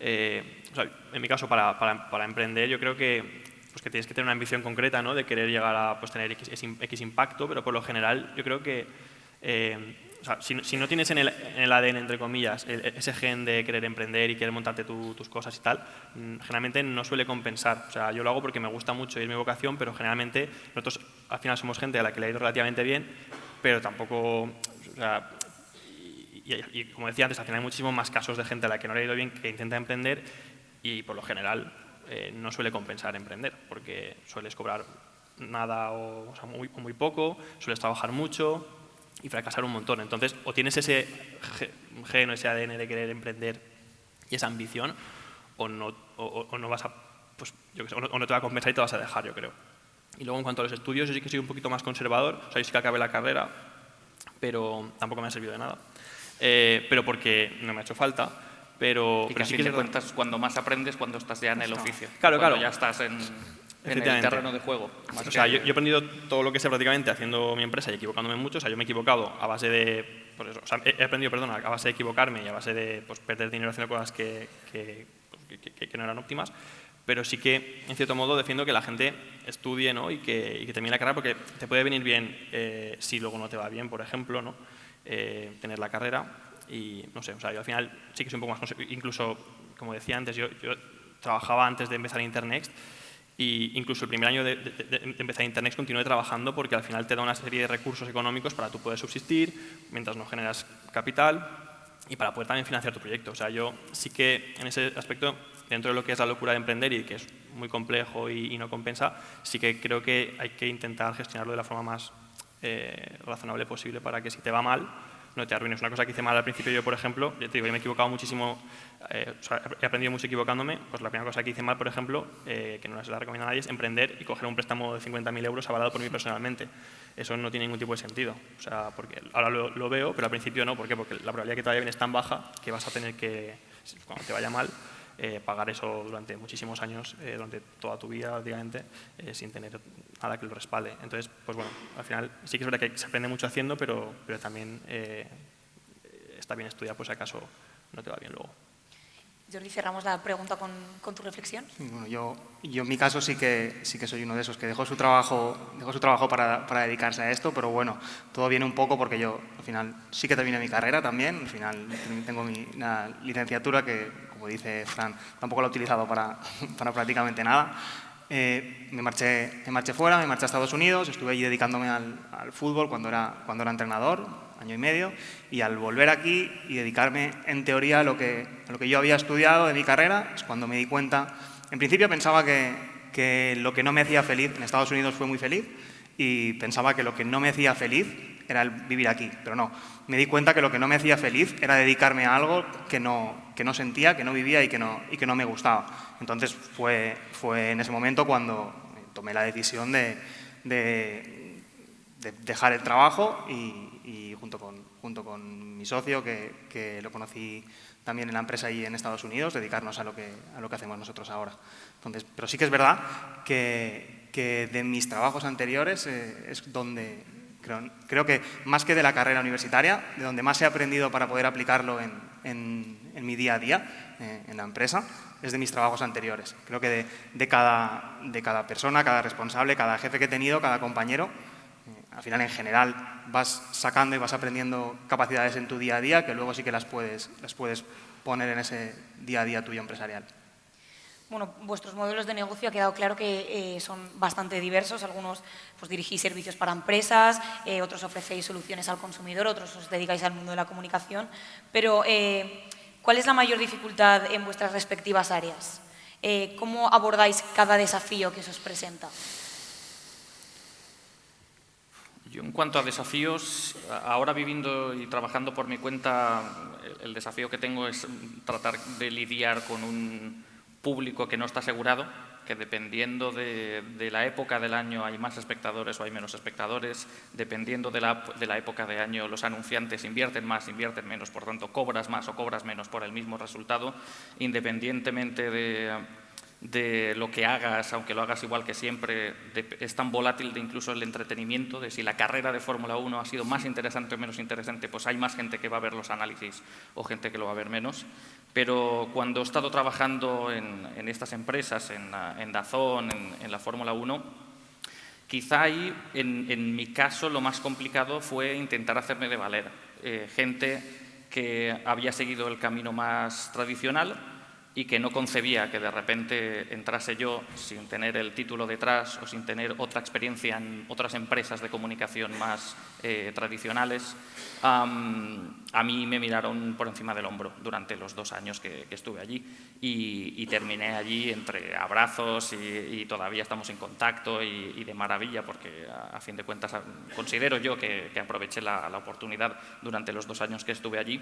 en mi caso, para emprender, yo creo que tienes que tener una ambición concreta, ¿no? De querer llegar a tener X impacto, pero por lo general yo creo que si no tienes en el ADN, entre comillas, ese gen de querer emprender y querer montarte tus cosas y tal, generalmente no suele compensar. Yo lo hago porque me gusta mucho y es mi vocación, pero generalmente nosotros al final somos gente a la que le ha ido relativamente bien, pero tampoco... Y como decía antes, al final hay muchísimos más casos de gente a la que no le ha ido bien que intenta emprender y por lo general no suele compensar emprender porque sueles cobrar nada o muy poco, sueles trabajar mucho y fracasar un montón. Entonces, o tienes ese gen o ese ADN de querer emprender y esa ambición, o no vas a, pues, yo qué sé, o no te va a compensar y te vas a dejar, yo creo. Y luego, en cuanto a los estudios, yo sí que soy un poquito más conservador. Yo sí que acabé la carrera, pero tampoco me ha servido de nada. Pero porque no me ha hecho falta. Pero a fin de cuentas, cuando más aprendes, cuando estás ya en el oficio. Claro. Cuando ya estás en el terreno de juego. Yo he aprendido todo lo que sé prácticamente haciendo mi empresa y equivocándome mucho. Yo me he equivocado a base de... he aprendido, a base de equivocarme y a base de perder dinero haciendo cosas que no eran óptimas. Pero sí que, en cierto modo, defiendo que la gente estudie, ¿no? y que termine la carrera porque te puede venir bien si luego no te va bien, por ejemplo, ¿no? Tener la carrera. Y no sé, yo al final sí que soy un poco más... Incluso, como decía antes, yo trabajaba antes de empezar Internext y incluso el primer año de empezar Internext continué trabajando porque al final te da una serie de recursos económicos para tú poder subsistir mientras no generas capital y para poder también financiar tu proyecto. Yo sí que en ese aspecto, dentro de lo que es la locura de emprender y que es muy complejo y no compensa, sí que creo que hay que intentar gestionarlo de la forma más razonable posible para que si te va mal, no te arruines. Una cosa que hice mal al principio yo, por ejemplo, yo me he equivocado muchísimo, he aprendido mucho equivocándome, pues la primera cosa que hice mal, por ejemplo, que no se la recomiendo a nadie, es emprender y coger un préstamo de 50.000 euros avalado por mí personalmente. Eso no tiene ningún tipo de sentido, porque ahora lo veo, pero al principio no. ¿Por qué? Porque la probabilidad que te vaya bien es tan baja que vas a tener que, cuando te vaya mal, pagar eso durante muchísimos años, durante toda tu vida, prácticamente, sin tener nada que lo respalde. Entonces, pues bueno, al final sí que es verdad que se aprende mucho haciendo, pero también está bien estudiar, pues si acaso no te va bien luego. Jordi, cerramos la pregunta con tu reflexión. Bueno, yo en mi caso sí que soy uno de esos que dejó su trabajo para dedicarse a esto, pero bueno, todo viene un poco porque yo al final sí que terminé mi carrera también, al final tengo una licenciatura que, como dice Fran, tampoco la he utilizado para prácticamente nada. Me marché fuera, me marché a Estados Unidos, estuve allí dedicándome al fútbol cuando era entrenador, año y medio, y al volver aquí y dedicarme en teoría a lo que yo había estudiado de mi carrera, es cuando me di cuenta. En principio pensaba que lo que no me hacía feliz en Estados Unidos fue muy feliz y pensaba que lo que no me hacía feliz era el vivir aquí, pero no. Me di cuenta que lo que no me hacía feliz era dedicarme a algo que no sentía, que no vivía y que no me gustaba. Entonces fue en ese momento cuando tomé la decisión de dejar el trabajo y junto con mi socio, que lo conocí también en la empresa y en Estados Unidos, dedicarnos a lo que hacemos nosotros ahora. Entonces, pero sí que es verdad que de mis trabajos anteriores es donde creo que más que de la carrera universitaria, de donde más he aprendido para poder aplicarlo en mi día a día en la empresa, es de mis trabajos anteriores. Creo que de cada persona, cada responsable, cada jefe que he tenido, cada compañero, al final en general vas sacando y vas aprendiendo capacidades en tu día a día que luego sí que las puedes poner en ese día a día tuyo empresarial. Bueno, vuestros modelos de negocio ha quedado claro que son bastante diversos. Algunos pues, dirigís servicios para empresas, otros ofrecéis soluciones al consumidor, otros os dedicáis al mundo de la comunicación. Pero, ¿cuál es la mayor dificultad en vuestras respectivas áreas? ¿Cómo abordáis cada desafío que se os presenta? Yo, en cuanto a desafíos, ahora viviendo y trabajando por mi cuenta, el desafío que tengo es tratar de lidiar con un público que no está asegurado, que dependiendo de la época del año hay más espectadores o hay menos espectadores, dependiendo de la época de año los anunciantes invierten más, invierten menos, por tanto cobras más o cobras menos por el mismo resultado, independientemente de lo que hagas, aunque lo hagas igual que siempre, es tan volátil de incluso el entretenimiento, de si la carrera de Fórmula 1 ha sido más interesante o menos interesante, pues hay más gente que va a ver los análisis o gente que lo va a ver menos. Pero cuando he estado trabajando en estas empresas, en DAZN, en la Fórmula 1, quizá ahí, en mi caso, lo más complicado fue intentar hacerme de valer. Gente que había seguido el camino más tradicional y que no concebía que de repente entrase yo sin tener el título detrás o sin tener otra experiencia en otras empresas de comunicación más tradicionales. A mí me miraron por encima del hombro durante los 2 años que estuve allí y terminé allí entre abrazos y todavía estamos en contacto y de maravilla porque a fin de cuentas considero yo que aproveché la oportunidad durante los 2 años que estuve allí,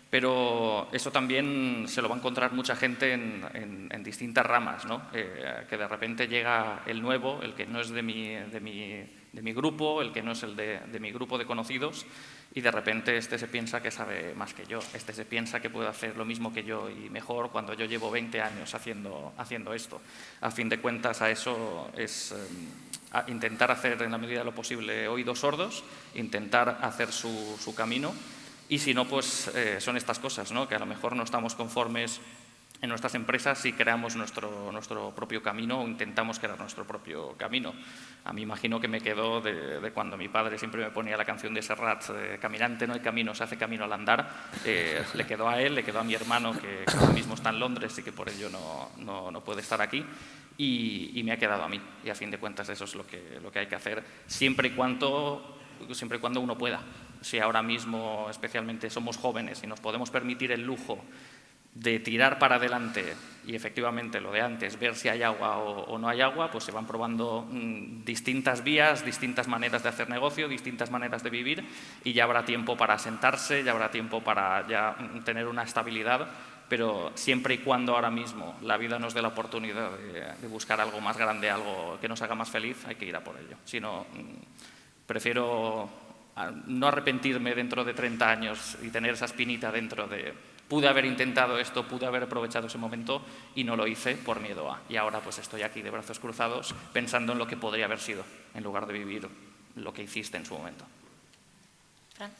pero eso también se lo va a encontrar mucha gente en distintas ramas, ¿no? Que de repente llega el nuevo, el que no es de mi grupo, el que no es el de mi grupo de conocidos, y de repente este se piensa que sabe más que yo, este se piensa que puede hacer lo mismo que yo y mejor cuando yo llevo 20 años haciendo esto. A fin de cuentas, a eso es a intentar hacer en la medida de lo posible oídos sordos, intentar hacer su camino, y si no, pues son estas cosas, ¿no? Que a lo mejor no estamos conformes en nuestras empresas si creamos nuestro propio camino o intentamos crear nuestro propio camino. A mí imagino que me quedó de cuando mi padre siempre me ponía la canción de Serrat, caminante no hay camino, se hace camino al andar. Le quedó a él, le quedó a mi hermano, que ahora mismo está en Londres y que por ello no puede estar aquí, y me ha quedado a mí. Y a fin de cuentas eso es lo que hay que hacer, siempre y cuando uno pueda. Si ahora mismo especialmente somos jóvenes y nos podemos permitir el lujo de tirar para adelante y efectivamente lo de antes, ver si hay agua o no hay agua, pues se van probando distintas vías, distintas maneras de hacer negocio, distintas maneras de vivir, y ya habrá tiempo para sentarse, ya habrá tiempo para ya tener una estabilidad, pero siempre y cuando ahora mismo la vida nos dé la oportunidad de buscar algo más grande, algo que nos haga más feliz, hay que ir a por ello. Si no, prefiero no arrepentirme dentro de 30 años y tener esa espinita dentro de pude haber intentado esto, pude haber aprovechado ese momento y no lo hice por miedo a. Y ahora pues estoy aquí de brazos cruzados pensando en lo que podría haber sido, en lugar de vivir lo que hiciste en su momento. Fran.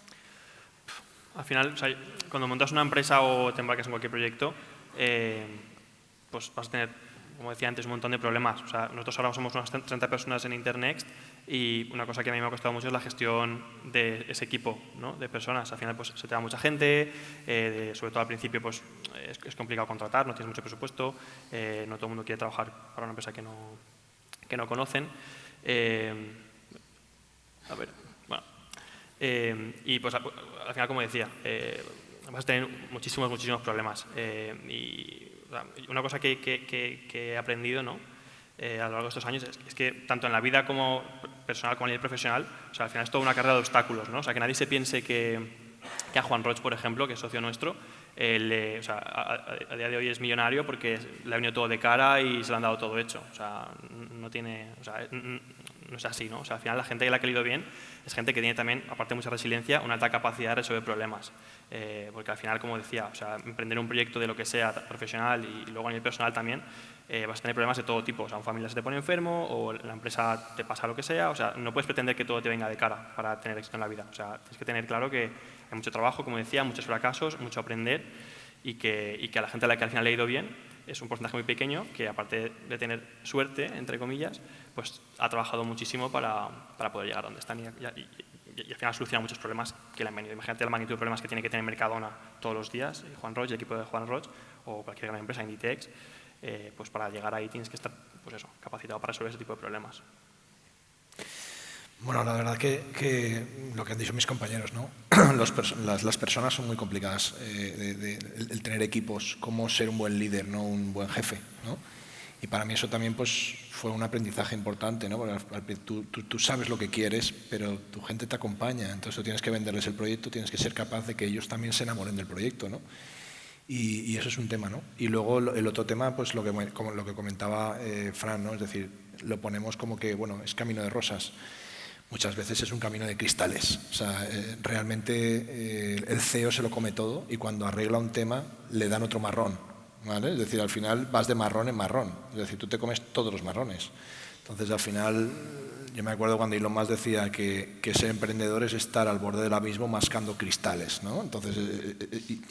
Al final, o sea, cuando montas una empresa o te embarcas en cualquier proyecto, pues vas a tener, como decía antes, un montón de problemas. O sea, nosotros ahora somos unas 30 personas en Internext y una cosa que a mí me ha costado mucho es la gestión de ese equipo, ¿no? De personas. Al final pues, se te da mucha gente, sobre todo al principio pues, es complicado contratar, no tienes mucho presupuesto, no todo el mundo quiere trabajar para una empresa que no conocen. Y pues al final, como decía, vas a tener muchísimos problemas. Y una cosa que he aprendido, ¿no? a lo largo de estos años es que tanto en la vida como personal como a nivel profesional, o sea, al final es toda una carrera de obstáculos, ¿no? O sea, que nadie se piense que a Juan Roig, por ejemplo, que es socio nuestro, o sea, a día de hoy es millonario porque le ha venido todo de cara y se le han dado todo hecho. O sea, no es así, ¿no? O sea, al final la gente que le ha caído bien es gente que tiene también, aparte de mucha resiliencia, una alta capacidad de resolver problemas. Porque al final, como decía, o sea, emprender un proyecto de lo que sea profesional y luego a nivel personal también, vas a tener problemas de todo tipo. O sea, un familiar se te pone enfermo o la empresa te pasa lo que sea. O sea, no puedes pretender que todo te venga de cara para tener éxito en la vida. O sea, tienes que tener claro que hay mucho trabajo, como decía, muchos fracasos, mucho aprender y que a la gente a la que al final le ha ido bien es un porcentaje muy pequeño que, aparte de tener suerte, entre comillas, pues ha trabajado muchísimo para poder llegar a donde están y al final soluciona muchos problemas que le han venido. Imagínate la magnitud de problemas que tiene que tener Mercadona todos los días, Juan Roig, el equipo de Juan Roig o cualquier gran empresa, Inditex, pues para llegar ahí tienes que estar, pues eso, capacitado para resolver ese tipo de problemas. Bueno, la verdad que lo que han dicho mis compañeros, ¿no? Las personas son muy complicadas, el tener equipos, cómo ser un buen líder, no un buen jefe, ¿no? Y para mí eso también pues, fue un aprendizaje importante, ¿no? Porque tú sabes lo que quieres, pero tu gente te acompaña, entonces tú tienes que venderles el proyecto, tienes que ser capaz de que ellos también se enamoren del proyecto, ¿no? Y eso es un tema, ¿no? Y luego el otro tema, pues lo que comentaba Fran, ¿no? Es decir, lo ponemos como que, bueno, es camino de rosas. Muchas veces es un camino de cristales. O sea, realmente el CEO se lo come todo y cuando arregla un tema le dan otro marrón, ¿vale? Es decir, al final vas de marrón en marrón. Es decir, tú te comes todos los marrones. Entonces, al final, yo me acuerdo cuando Elon Musk decía que ser emprendedor es estar al borde del abismo mascando cristales, ¿no? Entonces,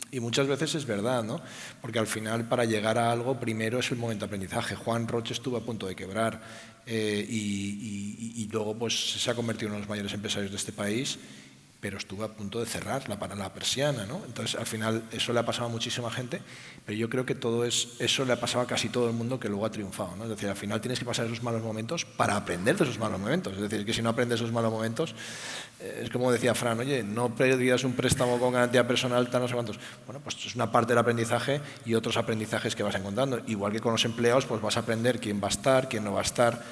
y muchas veces es verdad, ¿no? Porque al final, para llegar a algo, primero es el momento de aprendizaje. Juan Roig estuvo a punto de quebrar y luego pues, se ha convertido en uno de los mayores empresarios de este país, pero estuvo a punto de cerrar la persiana, ¿no? Entonces, al final, eso le ha pasado a muchísima gente, pero yo creo que eso le ha pasado a casi todo el mundo que luego ha triunfado, ¿no? Es decir, al final tienes que pasar esos malos momentos para aprender de esos malos momentos. Es decir, que si no aprendes esos malos momentos, es como decía Fran, oye, no pidas un préstamo con garantía personal, tal, no sé cuántos. Bueno, pues es una parte del aprendizaje y otros aprendizajes que vas encontrando. Igual que con los empleados, pues vas a aprender quién va a estar, quién no va a estar,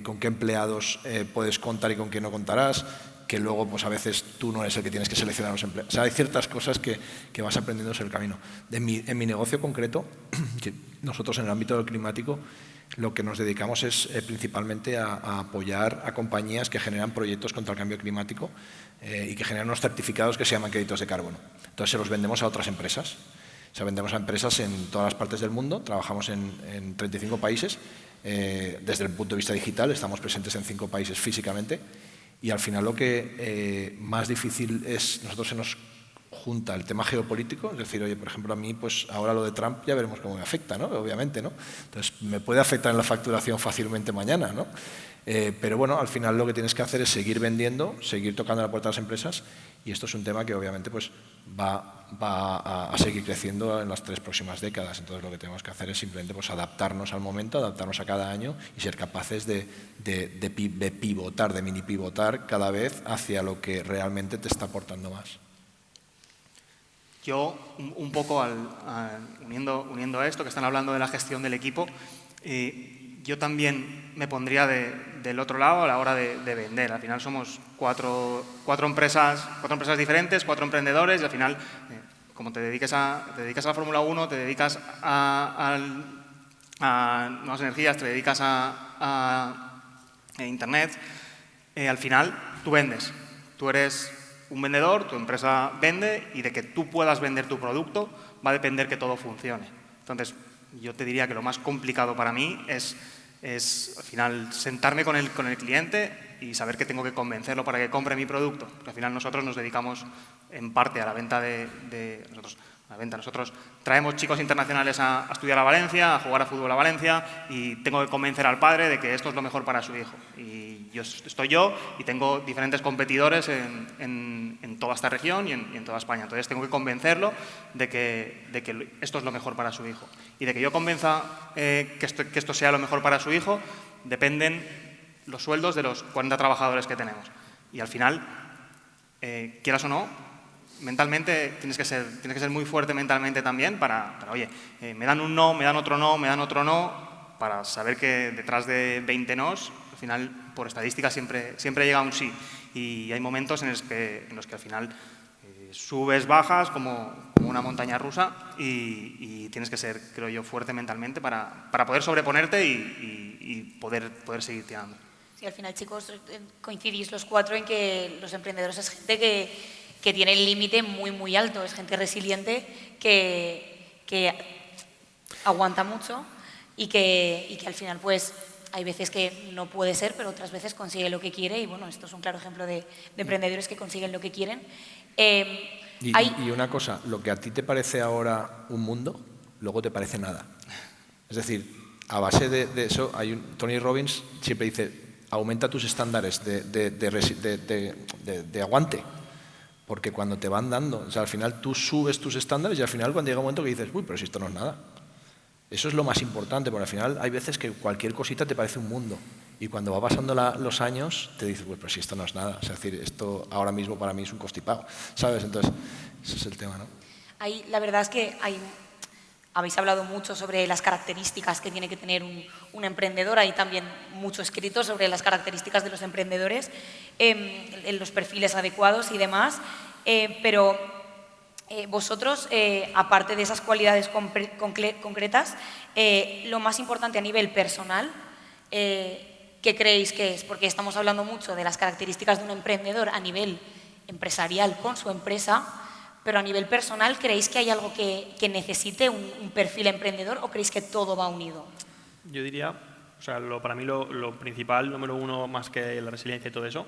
con qué empleados puedes contar y con quién no contarás, que luego pues a veces tú no eres el que tienes que seleccionar a los empleados. O sea, hay ciertas cosas que vas aprendiendo sobre el camino. En mi negocio concreto, que nosotros en el ámbito del climático, lo que nos dedicamos es principalmente a apoyar a compañías que generan proyectos contra el cambio climático y que generan unos certificados que se llaman créditos de carbono. Entonces se los vendemos a otras empresas. O sea, vendemos a empresas en todas las partes del mundo, trabajamos en 35 países. Desde el punto de vista digital estamos presentes en 5 países físicamente. Y al final lo que más difícil es, nosotros se nos junta el tema geopolítico, es decir, oye, por ejemplo, a mí, pues ahora lo de Trump ya veremos cómo me afecta, ¿no? Obviamente, ¿no? Entonces, me puede afectar en la facturación fácilmente mañana, ¿no? Pero bueno, al final lo que tienes que hacer es seguir vendiendo, seguir tocando la puerta a las empresas y esto es un tema que obviamente pues, va a seguir creciendo en las 3 próximas décadas. Entonces lo que tenemos que hacer es simplemente pues, adaptarnos al momento, adaptarnos a cada año y ser capaces de pivotar, de mini pivotar cada vez hacia lo que realmente te está aportando más. Yo, un poco uniendo a esto, que están hablando de la gestión del equipo, yo también me pondría del otro lado a la hora de vender. Al final somos cuatro empresas diferentes, 4 emprendedores y al final, como te dedicas a la Fórmula 1, te dedicas a nuevas energías, te dedicas a Internet, al final tú vendes. Tú eres un vendedor, tu empresa vende y de que tú puedas vender tu producto va a depender que todo funcione. Entonces, yo te diría que lo más complicado para mí es al final sentarme con el cliente y saber que tengo que convencerlo para que compre mi producto. Porque al final nosotros nos dedicamos en parte a la venta Nosotros traemos chicos internacionales a estudiar a Valencia, a jugar a fútbol a Valencia y tengo que convencer al padre de que esto es lo mejor para su hijo. Y estoy yo y tengo diferentes competidores en toda esta región y en toda España. Entonces tengo que convencerlo de que esto es lo mejor para su hijo. Y de que yo convenza que esto sea lo mejor para su hijo, dependen los sueldos de los 40 trabajadores que tenemos. Y al final, quieras o no, mentalmente tienes que ser muy fuerte mentalmente también para oye, me dan un no, me dan otro no, me dan otro no, para saber que detrás de 20 nos, al final, por estadística, siempre llega un sí. Y hay momentos en los que al final subes, bajas como una montaña rusa y tienes que ser, creo yo, fuerte mentalmente para poder sobreponerte y poder seguir tirando. Sí, al final, chicos, coincidís los cuatro en que los emprendedores es gente que tiene el límite muy, muy alto, es gente resiliente que aguanta mucho y que al final, pues, hay veces que no puede ser, pero otras veces consigue lo que quiere y, bueno, esto es un claro ejemplo de emprendedores que consiguen lo que quieren. Y una cosa, lo que a ti te parece ahora un mundo, luego te parece nada. Es decir, a base de eso, Tony Robbins siempre dice, aumenta tus estándares de aguante, porque cuando te van dando, o sea, al final tú subes tus estándares y al final cuando llega un momento que dices, uy, pero si esto no es nada. Eso es lo más importante, porque al final hay veces que cualquier cosita te parece un mundo y cuando va pasando los años te dices, uy, pero si esto no es nada. O sea, es decir, esto ahora mismo para mí es un constipado, ¿sabes? Entonces, ese es el tema, ¿no? La verdad es que habéis hablado mucho sobre las características que tiene que tener un emprendedor. Hay también mucho escrito sobre las características de los emprendedores, en los perfiles adecuados y demás, pero vosotros, aparte de esas cualidades concretas, lo más importante a nivel personal, ¿qué creéis que es? Porque estamos hablando mucho de las características de un emprendedor a nivel empresarial con su empresa, pero a nivel personal, ¿creéis que hay algo que necesite un perfil emprendedor o creéis que todo va unido? Yo diría, o sea, para mí lo principal, número uno, más que la resiliencia y todo eso,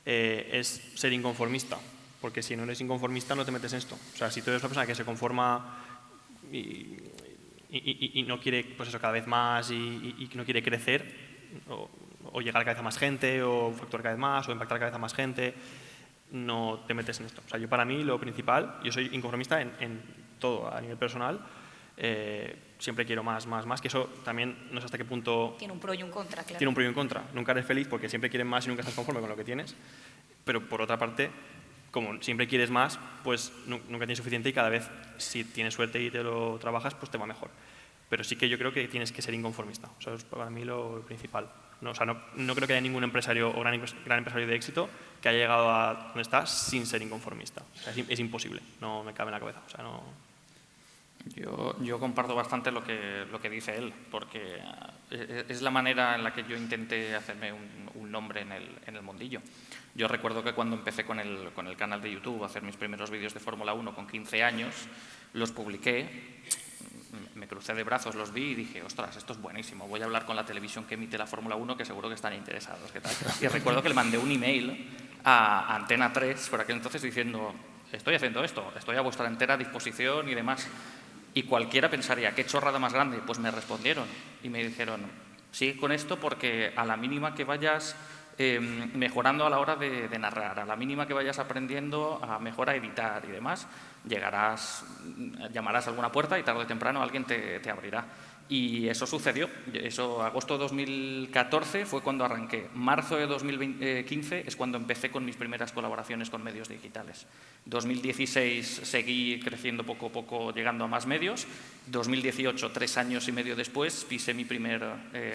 es ser inconformista. Porque si no eres inconformista no te metes en esto. O sea, si tú eres una persona que se conforma y no quiere, pues eso, cada vez más y no quiere crecer o llegar cada vez a más gente o facturar cada vez más o impactar cada vez a más gente, no te metes en esto. O sea, para mí lo principal, yo soy inconformista en todo, a nivel personal, siempre quiero más, que eso también no sé hasta qué punto... Tiene un pro y un contra, claro. Tiene un pro y un contra. Nunca eres feliz porque siempre quieres más y nunca estás conforme con lo que tienes, pero por otra parte, como siempre quieres más, pues nunca tienes suficiente y cada vez, si tienes suerte y te lo trabajas, pues te va mejor. Pero sí que yo creo que tienes que ser inconformista. O sea, es para mí lo principal. No, o sea, no creo que haya ningún empresario o gran empresario de éxito que haya llegado a donde está sin ser inconformista. O sea, es imposible, no me cabe en la cabeza. O sea, no... Yo comparto bastante lo que dice él, porque es la manera en la que yo intenté hacerme un nombre en el mundillo. Yo recuerdo que cuando empecé con el canal de YouTube a hacer mis primeros vídeos de Fórmula 1 con 15 años, los publiqué, me crucé de brazos, los vi y dije, ostras, esto es buenísimo, voy a hablar con la televisión que emite la Fórmula 1 que seguro que están interesados. ¿Qué tal? Y recuerdo que le mandé un email a Antena 3 por aquel entonces diciendo, estoy haciendo esto, estoy a vuestra entera disposición y demás. Y cualquiera pensaría, ¿qué chorrada más grande? Pues me respondieron y me dijeron, sigue con esto porque a la mínima que vayas mejorando a la hora de narrar, a la mínima que vayas aprendiendo a mejor a editar y demás, llamarás a alguna puerta y tarde o temprano alguien te abrirá. Y eso sucedió. Agosto de 2014 fue cuando arranqué. Marzo de 2015 es cuando empecé con mis primeras colaboraciones con medios digitales. 2016 seguí creciendo poco a poco, llegando a más medios. 2018, 3 años y medio después, pisé mi primer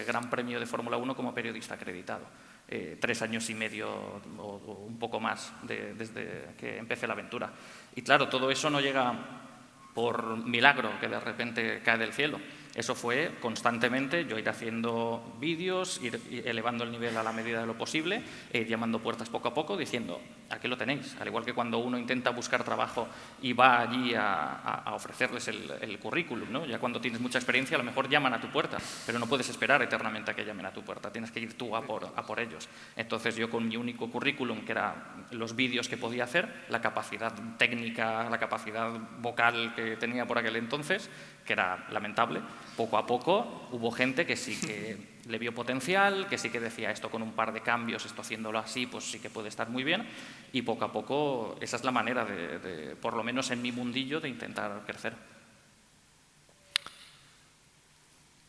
Gran Premio de Fórmula 1 como periodista acreditado. 3 años y medio o un poco más desde que empecé la aventura. Y claro, todo eso no llega por milagro que de repente cae del cielo. Eso fue constantemente yo ir haciendo vídeos, ir elevando el nivel a la medida de lo posible, ir llamando puertas poco a poco, diciendo, aquí lo tenéis. Al igual que cuando uno intenta buscar trabajo y va allí a ofrecerles el currículum, ¿no? Ya cuando tienes mucha experiencia a lo mejor llaman a tu puerta, pero no puedes esperar eternamente a que llamen a tu puerta, tienes que ir tú a por ellos. Entonces yo con mi único currículum, que era los vídeos que podía hacer, la capacidad técnica, la capacidad vocal que tenía por aquel entonces, que era lamentable, poco a poco hubo gente que sí que le vio potencial, que sí que decía esto con un par de cambios, esto haciéndolo así, pues sí que puede estar muy bien, y poco a poco esa es la manera por lo menos en mi mundillo, de intentar crecer.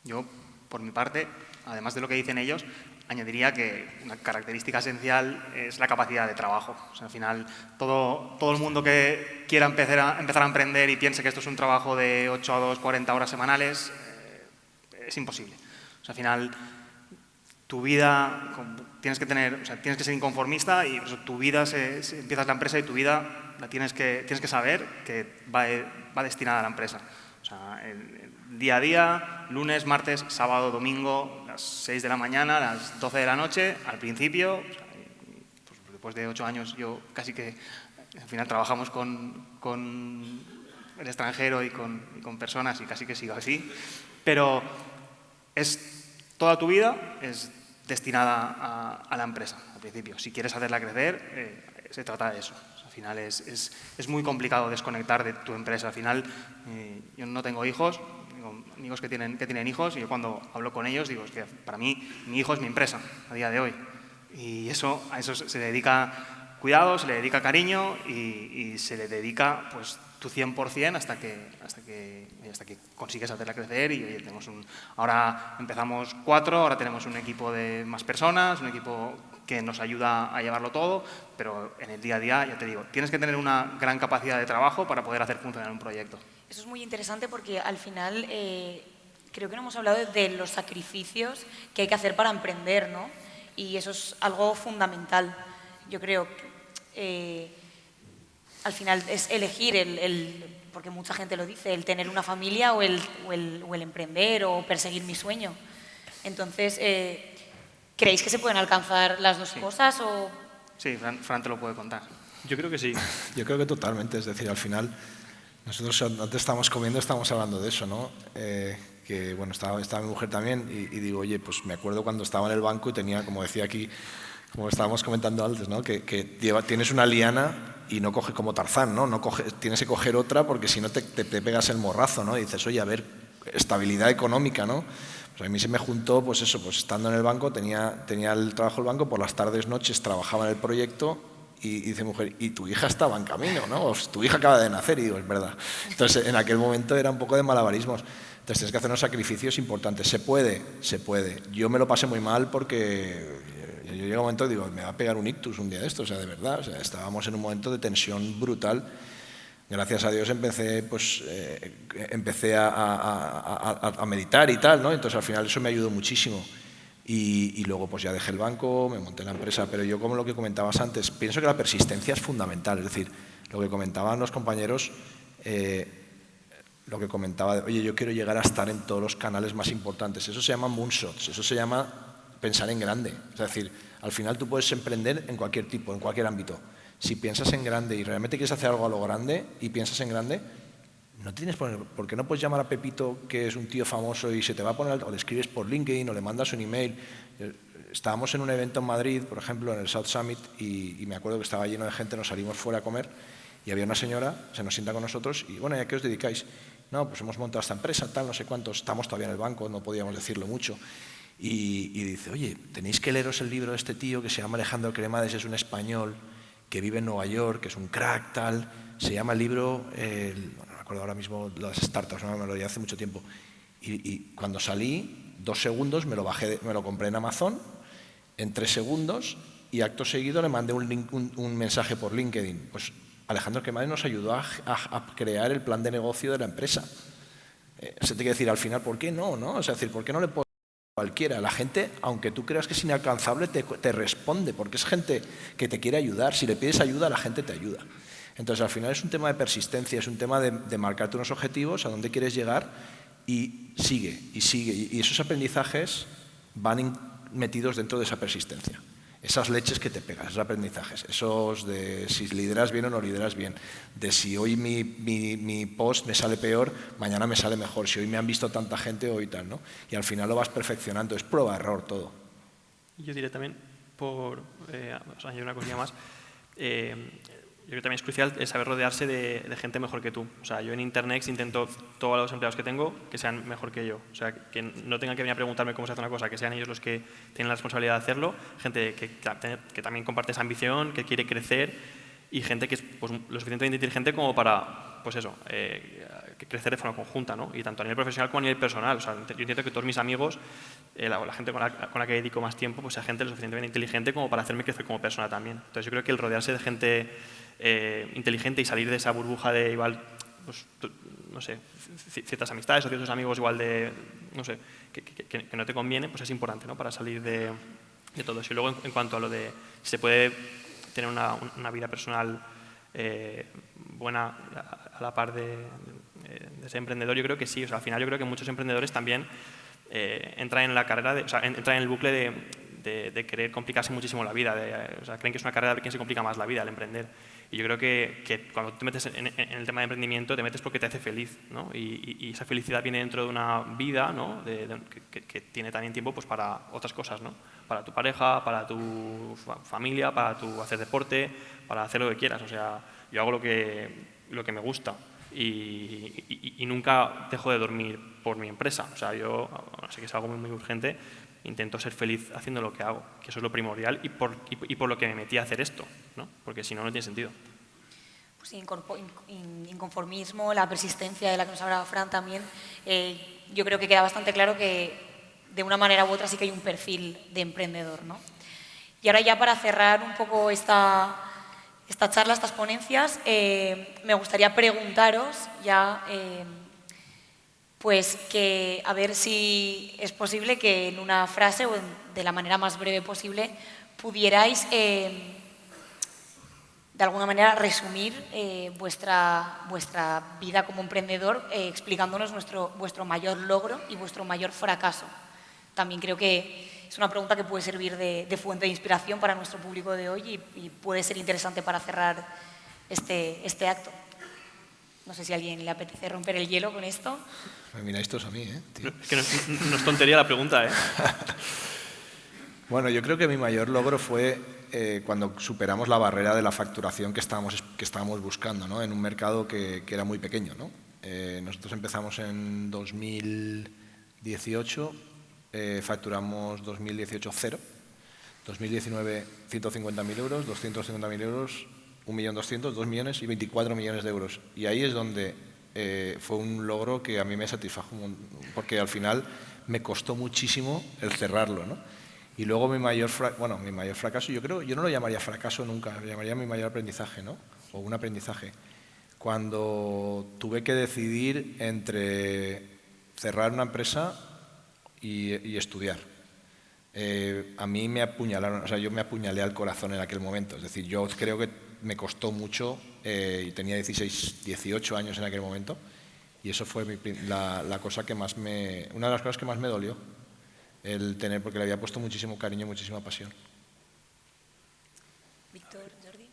Yo, por mi parte, además de lo que dicen ellos, añadiría que una característica esencial es la capacidad de trabajo. O sea, al final, todo el mundo que quiera empezar a emprender y piense que esto es un trabajo de 8 a 2, 40 horas semanales, es imposible. sea, al final, tu vida, tienes que ser inconformista y tu vida, empiezas la empresa y tu vida la tienes que saber que va destinada a la empresa. O sea, el día a día, lunes, martes, sábado, domingo, las 6 de la mañana, las 12 de la noche, al principio, pues después de 8 años yo casi que al final trabajamos con el extranjero y con personas y casi que sigo así, pero toda tu vida es destinada a la empresa al principio. Si quieres hacerla crecer, se trata de eso. O sea, al final es muy complicado desconectar de tu empresa. Al final, yo no tengo hijos, tengo amigos que tienen hijos y yo cuando hablo con ellos digo, es que para mí mi hijo es mi empresa a día de hoy. Y a eso se le dedica cuidado, se le dedica cariño y se le dedica pues tu 100% hasta que consigues hacerla crecer. Y oye, ahora empezamos 4, ahora tenemos un equipo de más personas, un equipo que nos ayuda a llevarlo todo, pero en el día a día, ya te digo, tienes que tener una gran capacidad de trabajo para poder hacer funcionar un proyecto. Eso es muy interesante porque al final creo que no hemos hablado de los sacrificios que hay que hacer para emprender, ¿no? Y eso es algo fundamental. Yo creo que al final es elegir porque mucha gente lo dice, el tener una familia o el emprender o perseguir mi sueño. Entonces, ¿creéis que se pueden alcanzar las dos cosas? O... Sí, Fran te lo puede contar. Yo creo que sí. Yo creo que totalmente. Es decir, al final, nosotros antes estábamos comiendo, estábamos hablando de eso, ¿no? Que bueno, estaba mi mujer también y digo, oye, pues me acuerdo cuando estaba en el banco y tenía, como decía aquí, como estábamos comentando antes, ¿no? que tienes una liana y no coges como Tarzán, ¿no? Tienes que coger otra porque si no te pegas el morrazo, ¿no? Y dices, oye, a ver, estabilidad económica, ¿no? Pues a mí se me juntó, pues eso, pues estando en el banco, tenía el trabajo del banco, por las tardes, noches trabajaba en el proyecto y dice mujer, y tu hija estaba en camino, ¿no? O tu hija acaba de nacer, y digo, es verdad. Entonces, en aquel momento era un poco de malabarismos. Entonces, tienes que hacer unos sacrificios importantes. Se puede. Yo me lo pasé muy mal porque yo llegué a un momento y digo, me va a pegar un ictus un día de esto, o sea, de verdad. O sea, estábamos en un momento de tensión brutal. Gracias a Dios empecé a meditar y tal, ¿no? Entonces, al final eso me ayudó muchísimo. Y luego pues ya dejé el banco, me monté la empresa, pero yo, como lo que comentabas antes, pienso que la persistencia es fundamental. Es decir, lo que comentaban los compañeros, lo que comentaba, oye, yo quiero llegar a estar en todos los canales más importantes. Eso se llama moonshots, eso se llama pensar en grande. Es decir, al final tú puedes emprender en cualquier tipo, en cualquier ámbito. Si piensas en grande y realmente quieres hacer algo a lo grande y piensas en grande, no tienes por qué no puedes llamar a Pepito, que es un tío famoso, y se te va a poner, o le escribes por LinkedIn o le mandas un email. Estábamos en un evento en Madrid, por ejemplo, en el South Summit, y me acuerdo que estaba lleno de gente, nos salimos fuera a comer y había una señora, se nos sienta con nosotros y, bueno, ¿y a qué os dedicáis? No, pues hemos montado esta empresa, tal, no sé cuántos, estamos todavía en el banco, no podíamos decirlo mucho. Y dice, oye, tenéis que leeros el libro de este tío que se llama Alejandro Cremades, es un español que vive en Nueva York, que es un crack, tal. Se llama el libro, bueno, no me acuerdo ahora mismo las startups, ¿no? Me lo leí hace mucho tiempo. Y cuando salí, 2 segundos me lo compré en Amazon, en 3 segundos, y acto seguido le mandé un mensaje por LinkedIn. Pues Alejandro Cremades nos ayudó a crear el plan de negocio de la empresa. Se te quiere decir, al final, ¿por qué no? ¿No? O sea, decir, ¿por qué no le puedo cualquiera? La gente, aunque tú creas que es inalcanzable, te responde, porque es gente que te quiere ayudar. Si le pides ayuda, la gente te ayuda. Entonces, al final es un tema de persistencia, es un tema de marcarte unos objetivos, a dónde quieres llegar, y sigue. Y esos aprendizajes van metidos dentro de esa persistencia. Esas leches que te pegas, esos aprendizajes, esos de si lideras bien o no lideras bien, de si hoy mi post me sale peor, mañana me sale mejor, si hoy me han visto tanta gente, hoy tal, ¿no? Y al final lo vas perfeccionando, es prueba-error todo. Yo diré también, por añadir una cosilla más, yo creo que también es crucial saber rodearse de gente mejor que tú. O sea, yo en Internext intento, todos los empleados que tengo, que sean mejor que yo. O sea, que no tengan que venir a preguntarme cómo se hace una cosa, que sean ellos los que tienen la responsabilidad de hacerlo. Gente que también comparte esa ambición, que quiere crecer, y gente que es pues, lo suficientemente inteligente como para, pues eso, crecer de forma conjunta, ¿no? Y tanto a nivel profesional como a nivel personal. O sea, yo entiendo que todos mis amigos, la gente con la que dedico más tiempo, pues sea gente lo suficientemente inteligente como para hacerme crecer como persona también. Entonces yo creo que el rodearse de gente inteligente y salir de esa burbuja de igual, pues, no sé, ciertas amistades o ciertos amigos igual de no sé, que no te conviene, pues es importante, ¿no? Para salir de todo eso. Y luego, en cuanto a lo de si se puede tener una vida personal buena a la par de ser emprendedor, yo creo que sí. O sea, al final yo creo que muchos emprendedores también entran en la carrera, entran en el bucle de querer complicarse muchísimo la vida. O sea, creen que es una carrera de quien se complica más la vida, el emprender. Y yo creo que cuando te metes en el tema de emprendimiento, te metes porque te hace feliz, ¿no? Y esa felicidad viene dentro de una vida, ¿no? Que tiene también tiempo pues, para otras cosas, ¿no? Para tu pareja, para tu familia, para tu hacer deporte, para hacer lo que quieras. O sea, yo hago lo que me gusta y nunca dejo de dormir por mi empresa. O sea, yo, sé que es algo muy urgente, intento ser feliz haciendo lo que hago, que eso es lo primordial y por lo que me metí a hacer esto, ¿no? Porque si no, no tiene sentido. Pues inconformismo, la persistencia de la que nos hablaba Fran también, yo creo que queda bastante claro que de una manera u otra sí que hay un perfil de emprendedor, ¿no? Y ahora ya para cerrar un poco esta charla, estas ponencias, me gustaría preguntaros ya pues que a ver si es posible que en una frase o de la manera más breve posible pudierais de alguna manera resumir vuestra vida como emprendedor explicándonos vuestro mayor logro y vuestro mayor fracaso. También creo que es una pregunta que puede servir de fuente de inspiración para nuestro público de hoy y puede ser interesante para cerrar este acto. No sé si a alguien le apetece romper el hielo con esto. Me miráis todos a mí, tío. Es que no es tontería la pregunta, ¿eh? Bueno, yo creo que mi mayor logro fue cuando superamos la barrera de la facturación que estábamos buscando, ¿no? En un mercado que era muy pequeño, ¿no? Nosotros empezamos en 2018, facturamos 2018 cero, 2019 150.000 euros, 250.000 euros, 1.200.000, 2 millones y 24 millones de euros. Y ahí es donde fue un logro que a mí me satisfajo, porque al final me costó muchísimo el cerrarlo, ¿no? Y luego mi mayor fracaso, yo no lo llamaría fracaso nunca, lo llamaría mi mayor aprendizaje, ¿no? O un aprendizaje. Cuando tuve que decidir entre cerrar una empresa y estudiar. A mí me apuñalaron, o sea, yo me apuñalé al corazón en aquel momento. Es decir, yo creo que me costó mucho, y tenía 18 años en aquel momento, y eso fue la cosa que más una de las cosas que más me dolió. Porque le había puesto muchísimo cariño, muchísima pasión. Víctor, Jordi.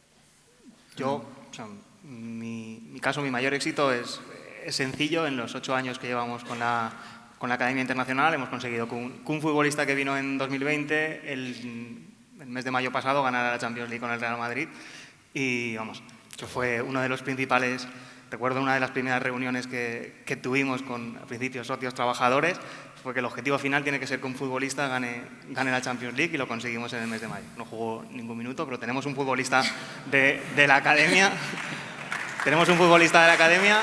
Yo, o sea, mi caso, mi mayor éxito es sencillo. En los 8 años que llevamos con la Academia Internacional hemos conseguido que un futbolista que vino en 2020, el mes de mayo pasado, ganara la Champions League con el Real Madrid. Y vamos, eso fue uno de los principales. Recuerdo una de las primeras reuniones que tuvimos con, al principio, socios trabajadores, fue que el objetivo final tiene que ser que un futbolista gane la Champions League, y lo conseguimos en el mes de mayo. No jugó ningún minuto, pero tenemos un futbolista de la Academia. Tenemos un futbolista de la Academia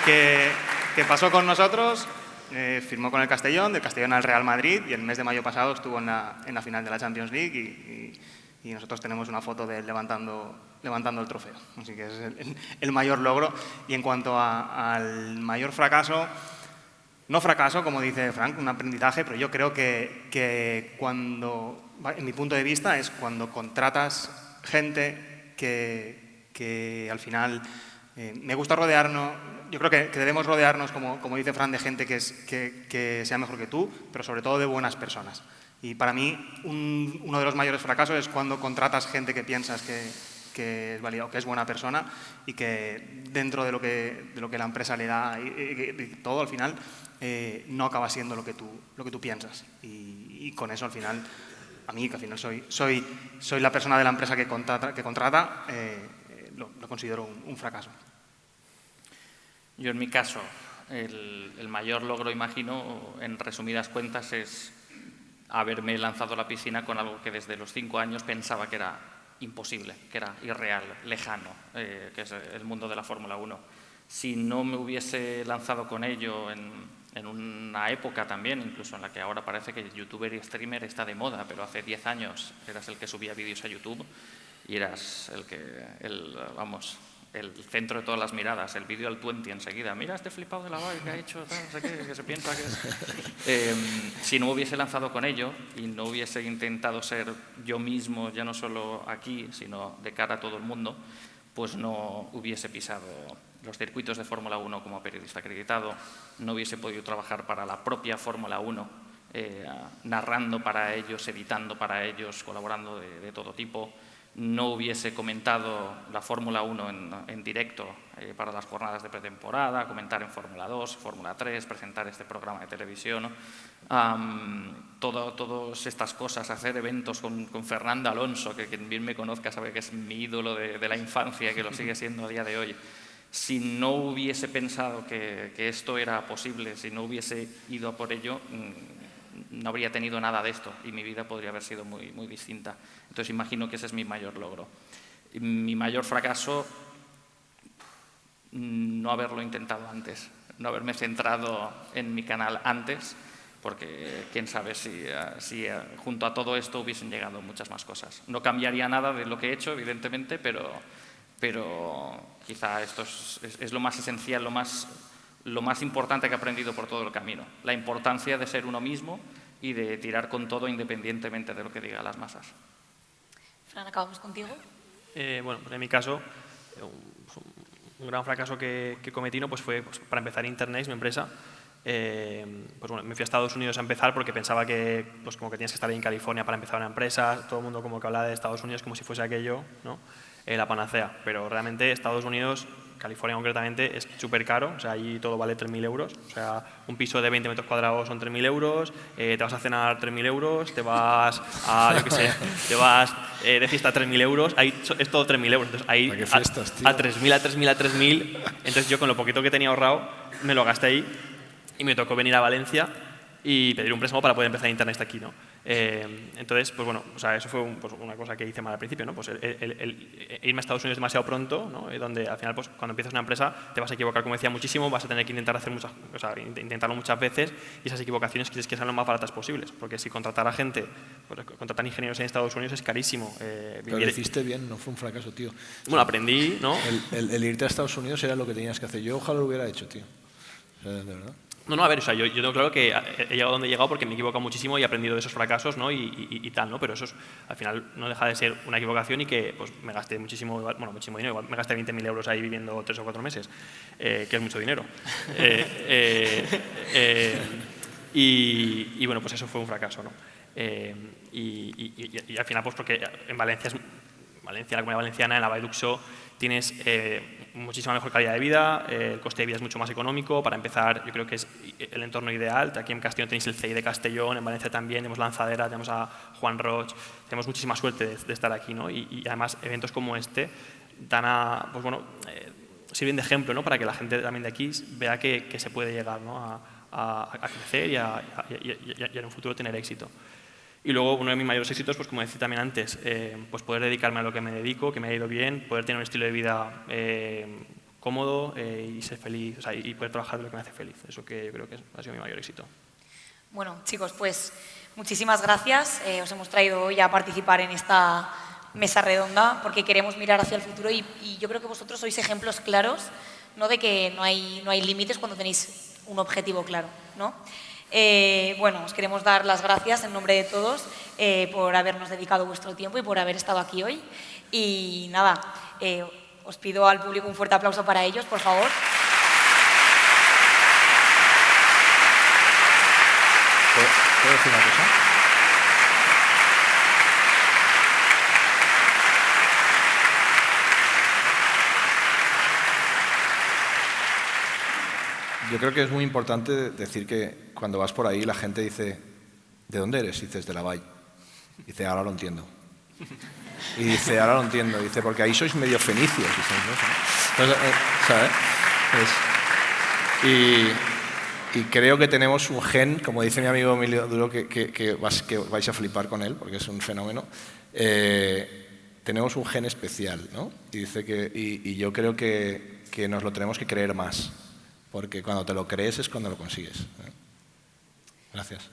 que pasó con nosotros, firmó con el Castellón, del Castellón al Real Madrid, y el mes de mayo pasado estuvo en la final de la Champions League y nosotros tenemos una foto de él levantando el trofeo. Así que es el mayor logro. Y en cuanto al mayor fracaso, no fracaso, como dice Frank, un aprendizaje, pero yo creo que cuando, en mi punto de vista, es cuando contratas gente que al final me gusta rodearnos. Yo creo que debemos rodearnos, como dice Fran, de gente que sea mejor que tú, pero sobre todo de buenas personas. Y para mí, uno de los mayores fracasos es cuando contratas gente que piensas que es válida o que es buena persona y que dentro de lo que la empresa le da y todo, al final, no acaba siendo lo que tú piensas. Y con eso, al final, a mí, que al final soy la persona de la empresa que contrata, lo considero un fracaso. Yo, en mi caso, el mayor logro, imagino, en resumidas cuentas, es haberme lanzado a la piscina con algo que desde los 5 años pensaba que era imposible, que era irreal, lejano, que es el mundo de la Fórmula 1. Si no me hubiese lanzado con ello en una época también, incluso en la que ahora parece que youtuber y streamer está de moda, pero hace 10 años eras el que subía vídeos a YouTube y eras el centro de todas las miradas, el vídeo al 20 enseguida. Mira este flipado de la Bai que ha hecho, tal, no sé qué, que se piensa que es... si no hubiese lanzado con ello y no hubiese intentado ser yo mismo, ya no solo aquí, sino de cara a todo el mundo, pues no hubiese pisado los circuitos de Fórmula 1 como periodista acreditado, no hubiese podido trabajar para la propia Fórmula 1, narrando para ellos, editando para ellos, colaborando de todo tipo. No hubiese comentado la Fórmula 1 en directo para las jornadas de pretemporada, comentar en Fórmula 2, Fórmula 3, presentar este programa de televisión. Todas estas cosas, hacer eventos con Fernando Alonso, que quien bien me conozca sabe que es mi ídolo de la infancia y que lo sigue siendo a día de hoy. Si no hubiese pensado que esto era posible, si no hubiese ido a por ello, no habría tenido nada de esto y mi vida podría haber sido muy, muy distinta. Entonces imagino que ese es mi mayor logro. Mi mayor fracaso, no haberlo intentado antes, no haberme centrado en mi canal antes, porque quién sabe si junto a todo esto hubiesen llegado muchas más cosas. No cambiaría nada de lo que he hecho, evidentemente, pero quizá esto es lo más esencial, lo más importante que he aprendido por todo el camino. La importancia de ser uno mismo y de tirar con todo independientemente de lo que digan las masas. Fran, ¿acabamos contigo? Bueno, pues en mi caso, un gran fracaso que cometí pues fue para empezar Internext, mi empresa. Pues bueno, me fui a Estados Unidos a empezar porque pensaba que pues como que tienes que estar ahí en California para empezar una empresa. Todo el mundo como que hablaba de Estados Unidos como si fuese aquello, ¿no? La panacea. Pero realmente Estados Unidos, California concretamente, es súper caro. O sea, allí todo vale 3.000 euros. O sea, un piso de 20 metros cuadrados son 3.000 euros. Te vas a cenar 3.000 euros. Te vas a, yo qué sé, te vas de fiesta a 3.000 euros. Ahí es todo 3.000 euros. Entonces ahí ¿Qué fiestas, tío? a 3.000, a 3.000, a 3.000. Entonces yo con lo poquito que tenía ahorrado me lo gasté ahí y me tocó venir a Valencia y pedir un préstamo para poder empezar Internext aquí, ¿no? Entonces, pues bueno, o sea, eso fue una cosa que hice mal al principio, ¿no? Pues el irme a Estados Unidos demasiado pronto, ¿no? Donde al final, pues cuando empiezas una empresa te vas a equivocar, como decía, muchísimo, vas a tener que intentar hacer intentarlo muchas veces y esas equivocaciones quieres que sean lo más baratas posibles, porque si contratar a gente, pues contratar ingenieros en Estados Unidos es carísimo. Pero lo hiciste bien, no fue un fracaso, tío. Bueno, aprendí, ¿no? El irte a Estados Unidos era lo que tenías que hacer. Yo ojalá lo hubiera hecho, tío. O sea, de verdad. No, a ver, o sea, yo tengo claro que he llegado donde he llegado porque me he equivocado muchísimo y he aprendido de esos fracasos, ¿no? y tal, ¿no? Pero eso al final no deja de ser una equivocación y que pues, me gasté muchísimo dinero. Igual me gasté 20.000 euros ahí viviendo 3 o 4 meses, que es mucho dinero. Y bueno, pues eso fue un fracaso, ¿no? Y al final, pues porque en Valencia, la Comunidad Valenciana, en la Baiduxo, tienes muchísima mejor calidad de vida, el coste de vida es mucho más económico. Para empezar, yo creo que es el entorno ideal. Aquí en Castellón tenéis el CEI de Castellón, en Valencia también, tenemos Lanzadera, tenemos a Juan Roig, tenemos muchísima suerte de estar aquí, ¿no? Y además eventos como este dan pues bueno, sirven de ejemplo, ¿no? Para que la gente también de aquí vea que se puede llegar, ¿no? a crecer y en un futuro tener éxito. Y luego uno de mis mayores éxitos, pues como decía también antes, pues poder dedicarme a lo que me dedico, que me ha ido bien, poder tener un estilo de vida cómodo y ser feliz, o sea, y poder trabajar de lo que me hace feliz. Eso que yo creo que ha sido mi mayor éxito. Bueno, chicos, pues muchísimas gracias. Os hemos traído hoy a participar en esta mesa redonda porque queremos mirar hacia el futuro y yo creo que vosotros sois ejemplos claros, ¿no? De que no hay límites cuando tenéis un objetivo claro, ¿no? Bueno, os queremos dar las gracias en nombre de todos por habernos dedicado vuestro tiempo y por haber estado aquí hoy. Y nada, os pido al público un fuerte aplauso para ellos, por favor. ¿Puedo decir una cosa? Yo creo que es muy importante decir que cuando vas por ahí la gente dice ¿de dónde eres? Y dices de la Bai. Dice, ahora lo entiendo. Y dice, ahora lo entiendo. Dice, porque ahí sois medio fenicios. Entonces, ¿sabes? Y creo que tenemos un gen, como dice mi amigo Emilio Duro, que vais a flipar con él, porque es un fenómeno. Tenemos un gen especial, ¿no? Y dice y yo creo que nos lo tenemos que creer más. Porque cuando te lo crees es cuando lo consigues. Gracias.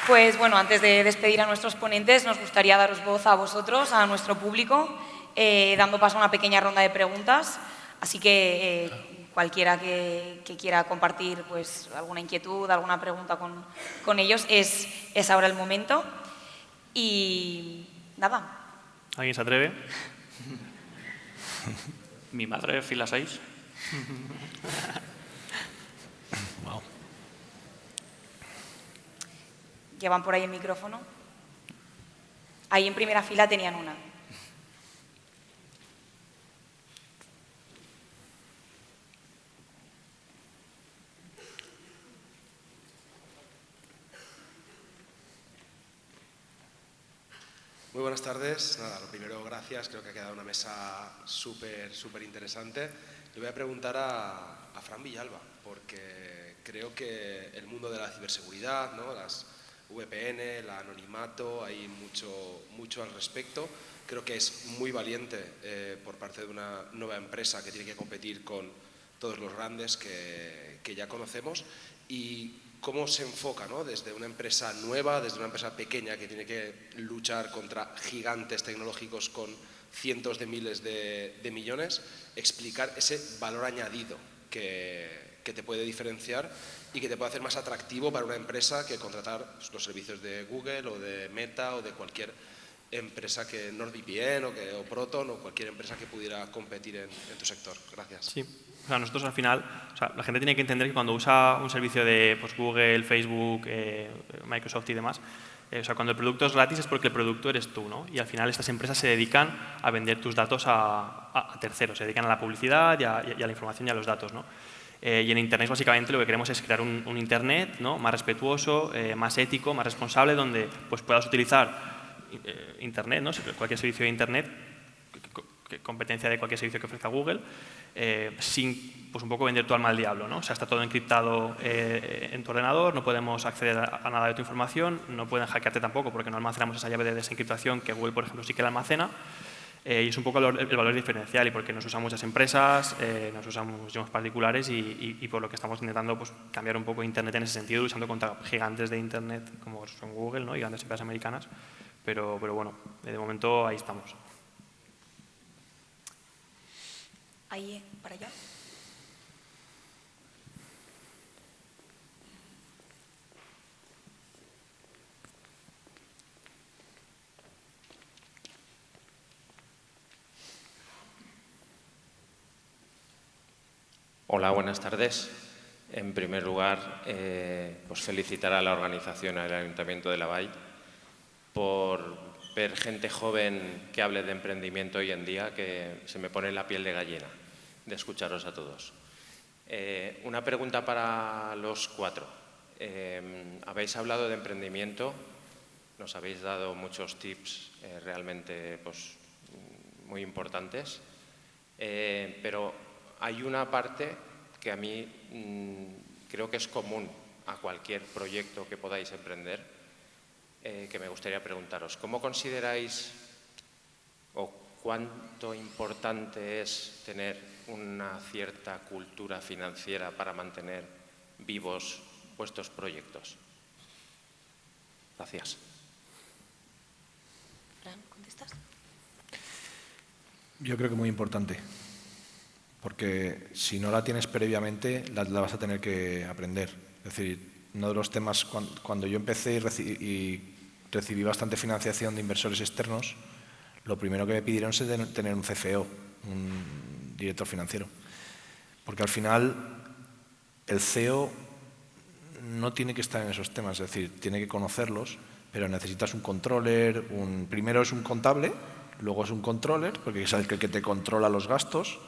Pues bueno, antes de despedir a nuestros ponentes, nos gustaría daros voz a vosotros, a nuestro público, dando paso a una pequeña ronda de preguntas. Así que cualquiera que quiera compartir pues, alguna inquietud, alguna pregunta con ellos, es ahora el momento. Y nada. ¿Alguien se atreve? Mi madre, fila 6. Wow. ¿Llevan por ahí el micrófono? Ahí en primera fila tenían una. Muy buenas tardes. Nada, lo primero, gracias. Creo que ha quedado una mesa súper interesante. Le voy a preguntar a Fran Villalba, porque creo que el mundo de la ciberseguridad, ¿no? Las VPN, el anonimato, hay mucho al respecto. Creo que es muy valiente por parte de una nueva empresa que tiene que competir con todos los grandes que ya conocemos. Y cómo se enfoca, ¿no? Desde una empresa nueva, desde una empresa pequeña que tiene que luchar contra gigantes tecnológicos con cientos de miles de millones, explicar ese valor añadido que te puede diferenciar y que te puede hacer más atractivo para una empresa que contratar los servicios de Google o de Meta o de cualquier empresa que NordVPN o Proton o cualquier empresa que pudiera competir en tu sector. Gracias. Sí. O sea, nosotros al final, la gente tiene que entender que cuando usa un servicio de pues, Google, Facebook, Microsoft y demás, cuando el producto es gratis es porque el producto eres tú, ¿no? Y al final estas empresas se dedican a vender tus datos a terceros, se dedican a la publicidad y a la información y a los datos, ¿no? Y en Internet básicamente lo que queremos es crear un Internet, ¿no? Más respetuoso, más ético, más responsable, donde pues, puedas utilizar Internet, ¿no? Cualquier servicio de Internet, competencia de cualquier servicio que ofrezca Google, sin pues un poco vender tu alma al diablo, ¿no? O sea, está todo encriptado en tu ordenador, no podemos acceder a nada de tu información, no pueden hackearte tampoco porque no almacenamos esa llave de desencriptación que Google, por ejemplo, sí que la almacena. Y es un poco el valor diferencial y porque nos usan muchas empresas, nos usan muchos particulares y por lo que estamos intentando pues, cambiar un poco Internet en ese sentido, luchando contra gigantes de Internet como son Google, ¿no? Y grandes empresas americanas. Pero bueno, de momento ahí estamos. Ahí, para allá. Hola, buenas tardes. En primer lugar, pues felicitar a la organización, al Ayuntamiento de Lavall, por ver gente joven que hable de emprendimiento hoy en día, que se me pone la piel de gallina de escucharos a todos. Una pregunta para los cuatro. Habéis hablado de emprendimiento, nos habéis dado muchos tips realmente pues, muy importantes, pero hay una parte que a mí creo que es común a cualquier proyecto que podáis emprender, que me gustaría preguntaros. ¿Cómo consideráis o cuánto importante es tener una cierta cultura financiera para mantener vivos vuestros proyectos? Gracias. Fran, ¿contestas? Yo creo que muy importante, porque si no la tienes previamente, la vas a tener que aprender. Es decir, uno de los temas, cuando yo empecé y recibí bastante financiación de inversores externos, lo primero que me pidieron es tener un CFO, un director financiero. Porque al final el CEO no tiene que estar en esos temas, es decir, tiene que conocerlos, pero necesitas un controller, primero es un contable, luego es un controller, porque es el que te controla los gastos,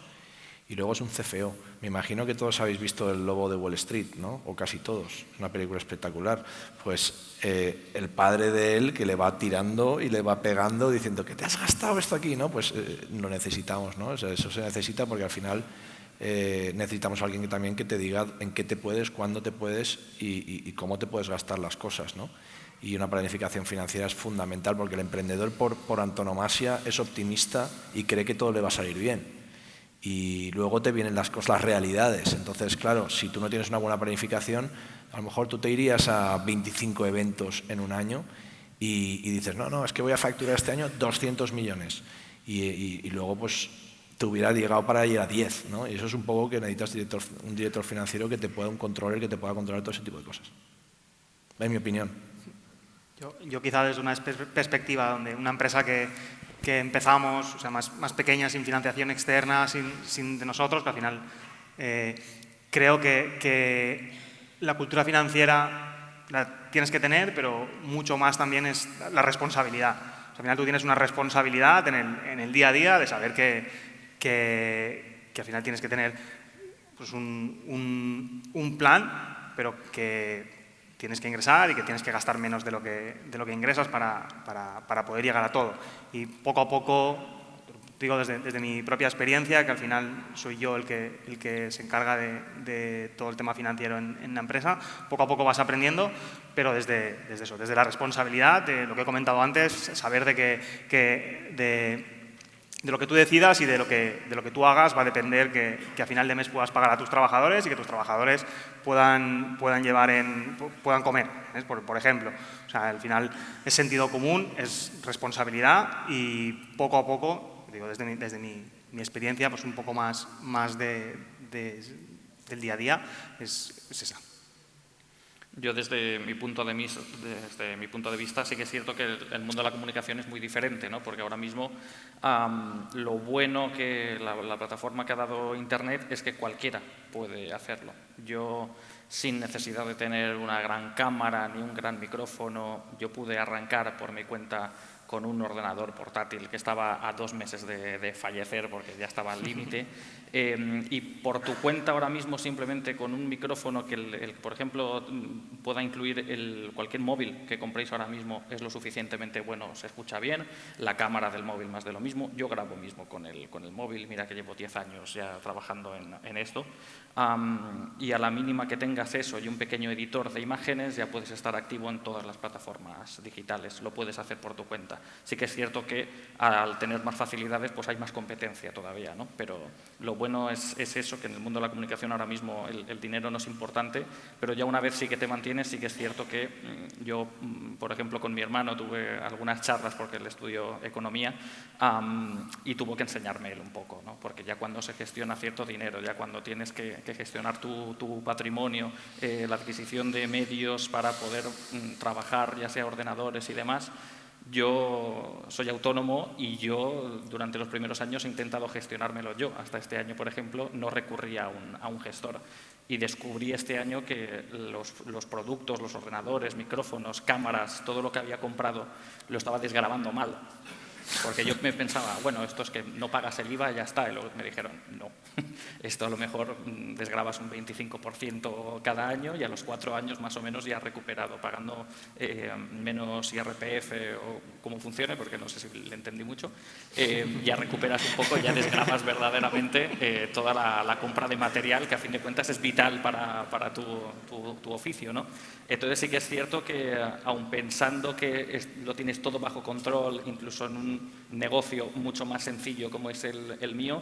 y luego es un CFO. Me imagino que todos habéis visto El Lobo de Wall Street, ¿no? O casi todos. Es una película espectacular. Pues el padre de él que le va tirando y le va pegando diciendo que te has gastado esto aquí, ¿no? Pues lo necesitamos, ¿no? O sea, eso se necesita porque al final necesitamos a alguien que también que te diga en qué te puedes, cuándo te puedes y cómo te puedes gastar las cosas, ¿no? Y una planificación financiera es fundamental porque el emprendedor por antonomasia es optimista y cree que todo le va a salir bien. Y luego te vienen las realidades. Entonces, claro, si tú no tienes una buena planificación, a lo mejor tú te irías a 25 eventos en un año y dices, no, es que voy a facturar este año 200 millones. Y luego, pues, te hubiera llegado para ir a 10, ¿no? Y eso es un poco que necesitas un director financiero que te pueda, un controller que te pueda controlar todo ese tipo de cosas. Es mi opinión. Yo quizá desde una perspectiva donde una empresa que empezamos, o sea, más pequeña, sin financiación externa, sin de nosotros, que al final creo que la cultura financiera la tienes que tener, pero mucho más también es la responsabilidad. O sea, al final tú tienes una responsabilidad en el día a día de saber que al final tienes que tener pues, un plan, pero que tienes que ingresar y que tienes que gastar menos de lo que ingresas para poder llegar a todo. Y poco a poco, digo desde mi propia experiencia, que al final soy yo el que se encarga de todo el tema financiero en la empresa, poco a poco vas aprendiendo, pero desde eso, desde la responsabilidad, de lo que he comentado antes, saber de lo que tú decidas y de lo que tú hagas va a depender que a final de mes puedas pagar a tus trabajadores y que tus trabajadores puedan comer, ¿eh? Por ejemplo. O sea, al final es sentido común, es responsabilidad y poco a poco, digo, desde mi experiencia, pues un poco más del día a día, es esa. Yo desde mi punto de vista sí que es cierto que el mundo de la comunicación es muy diferente, ¿no? Porque ahora mismo lo bueno que la plataforma que ha dado Internet es que cualquiera puede hacerlo. Yo, sin necesidad de tener una gran cámara ni un gran micrófono, yo pude arrancar por mi cuenta con un ordenador portátil que estaba a 2 meses de fallecer porque ya estaba al límite. Y por tu cuenta ahora mismo, simplemente con un micrófono que, por ejemplo, pueda incluir cualquier móvil que compréis ahora mismo, es lo suficientemente bueno, se escucha bien, la cámara del móvil más de lo mismo. Yo grabo mismo con el móvil, mira que llevo 10 años ya trabajando en esto. Y a la mínima que tengas eso y un pequeño editor de imágenes, ya puedes estar activo en todas las plataformas digitales, lo puedes hacer por tu cuenta. Sí que es cierto que al tener más facilidades pues hay más competencia todavía, ¿no? Pero lo bueno es eso, que en el mundo de la comunicación ahora mismo el dinero no es importante, pero ya una vez sí que te mantienes, sí que es cierto que yo, por ejemplo, con mi hermano tuve algunas charlas porque él estudió economía y tuvo que enseñarme él un poco, ¿no? Porque ya cuando se gestiona cierto dinero, ya cuando tienes que gestionar tu patrimonio, la adquisición de medios para poder trabajar, ya sea ordenadores y demás. Yo soy autónomo y yo durante los primeros años he intentado gestionármelo yo. Hasta este año, por ejemplo, no recurría a un gestor. Y descubrí este año que los productos, los ordenadores, micrófonos, cámaras, todo lo que había comprado lo estaba desgrabando mal. Porque yo me pensaba, bueno, esto es que no pagas el IVA y ya está. Y luego me dijeron, no, esto a lo mejor desgrabas un 25% cada año y a los 4 años más o menos ya has recuperado, pagando menos IRPF o cómo funcione, porque no sé si le entendí mucho, ya recuperas un poco, ya desgrabas verdaderamente toda la compra de material, que a fin de cuentas es vital para tu oficio, ¿no? Entonces sí que es cierto que aun pensando que lo tienes todo bajo control, incluso en un negocio mucho más sencillo como es el mío,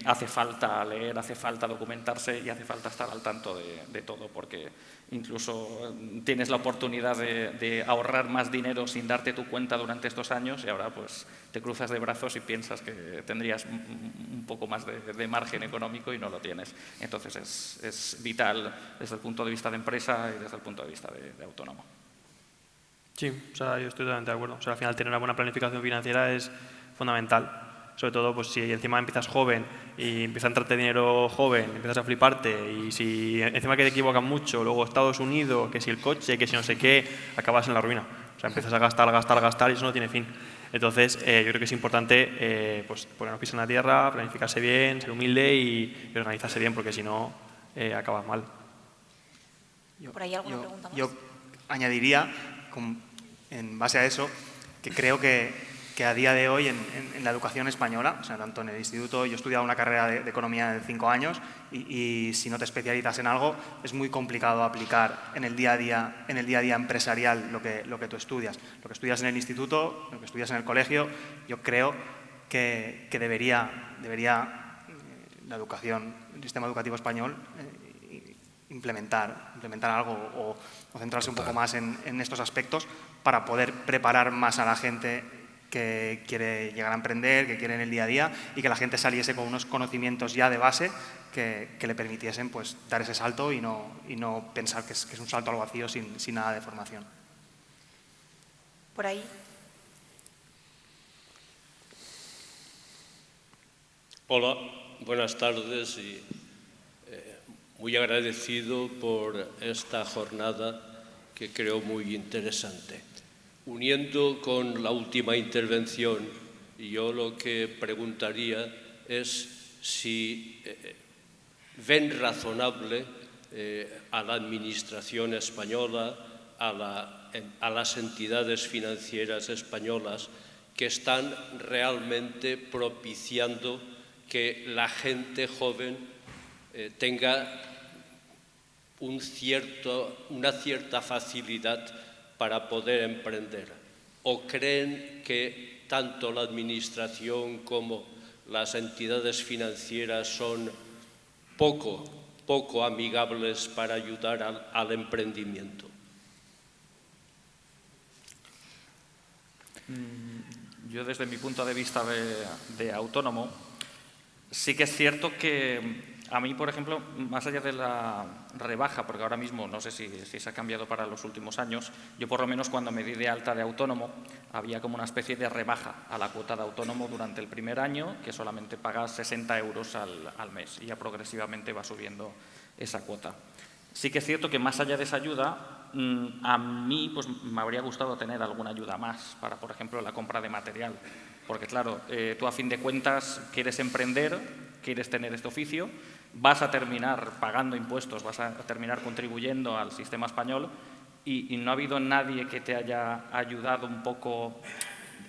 hace falta leer, hace falta documentarse y hace falta estar al tanto de todo, porque incluso tienes la oportunidad de ahorrar más dinero sin darte tu cuenta durante estos años y ahora pues te cruzas de brazos y piensas que tendrías un poco más de margen económico y no lo tienes. Entonces es vital desde el punto de vista de empresa y desde el punto de vista de autónomo. Sí, o sea, yo estoy totalmente de acuerdo. O sea, al final tener una buena planificación financiera es fundamental. Sobre todo, pues si encima empiezas joven y empieza a entrarte dinero joven, empiezas a fliparte y si encima que te equivocas mucho, luego Estados Unidos, que si el coche, que si no sé qué, acabas en la ruina. O sea, empiezas a gastar y eso no tiene fin. Entonces, yo creo que es importante pues, poner los pies en la tierra, planificarse bien, ser humilde y organizarse bien, porque si no, acabas mal. ¿Por ahí alguna pregunta más? Yo añadiría, en base a eso, que creo que a día de hoy en la educación española, o sea, tanto en el instituto, yo he estudiado una carrera de economía de 5 años y si no te especializas en algo es muy complicado aplicar en el día a día empresarial lo que tú estudias. Lo que estudias en el instituto, lo que estudias en el colegio, yo creo que debería la educación, el sistema educativo español, implementar algo o centrarse un poco más en estos aspectos para poder preparar más a la gente que quiere llegar a emprender, que quiere en el día a día, y que la gente saliese con unos conocimientos ya de base que le permitiesen pues, dar ese salto y no pensar que es un salto al vacío sin nada de formación. Por ahí. Hola, buenas tardes y muy agradecido por esta jornada que creo muy interesante. Uniendo con la última intervención, yo lo que preguntaría es si ven razonable a la Administración española, a las entidades financieras españolas que están realmente propiciando que la gente joven tenga una cierta facilidad para poder emprender. ¿O creen que tanto la Administración como las entidades financieras son poco amigables para ayudar al emprendimiento? Yo, desde mi punto de vista de autónomo, sí que es cierto que a mí, por ejemplo, más allá de la rebaja, porque ahora mismo no sé si se ha cambiado para los últimos años, yo por lo menos cuando me di de alta de autónomo había como una especie de rebaja a la cuota de autónomo durante el primer año, que solamente pagas 60 euros al mes y ya progresivamente va subiendo esa cuota. Sí que es cierto que más allá de esa ayuda, a mí pues, me habría gustado tener alguna ayuda más para, por ejemplo, la compra de material. Porque claro, tú a fin de cuentas quieres emprender, quieres tener este oficio, vas a terminar pagando impuestos, vas a terminar contribuyendo al sistema español y no ha habido nadie que te haya ayudado un poco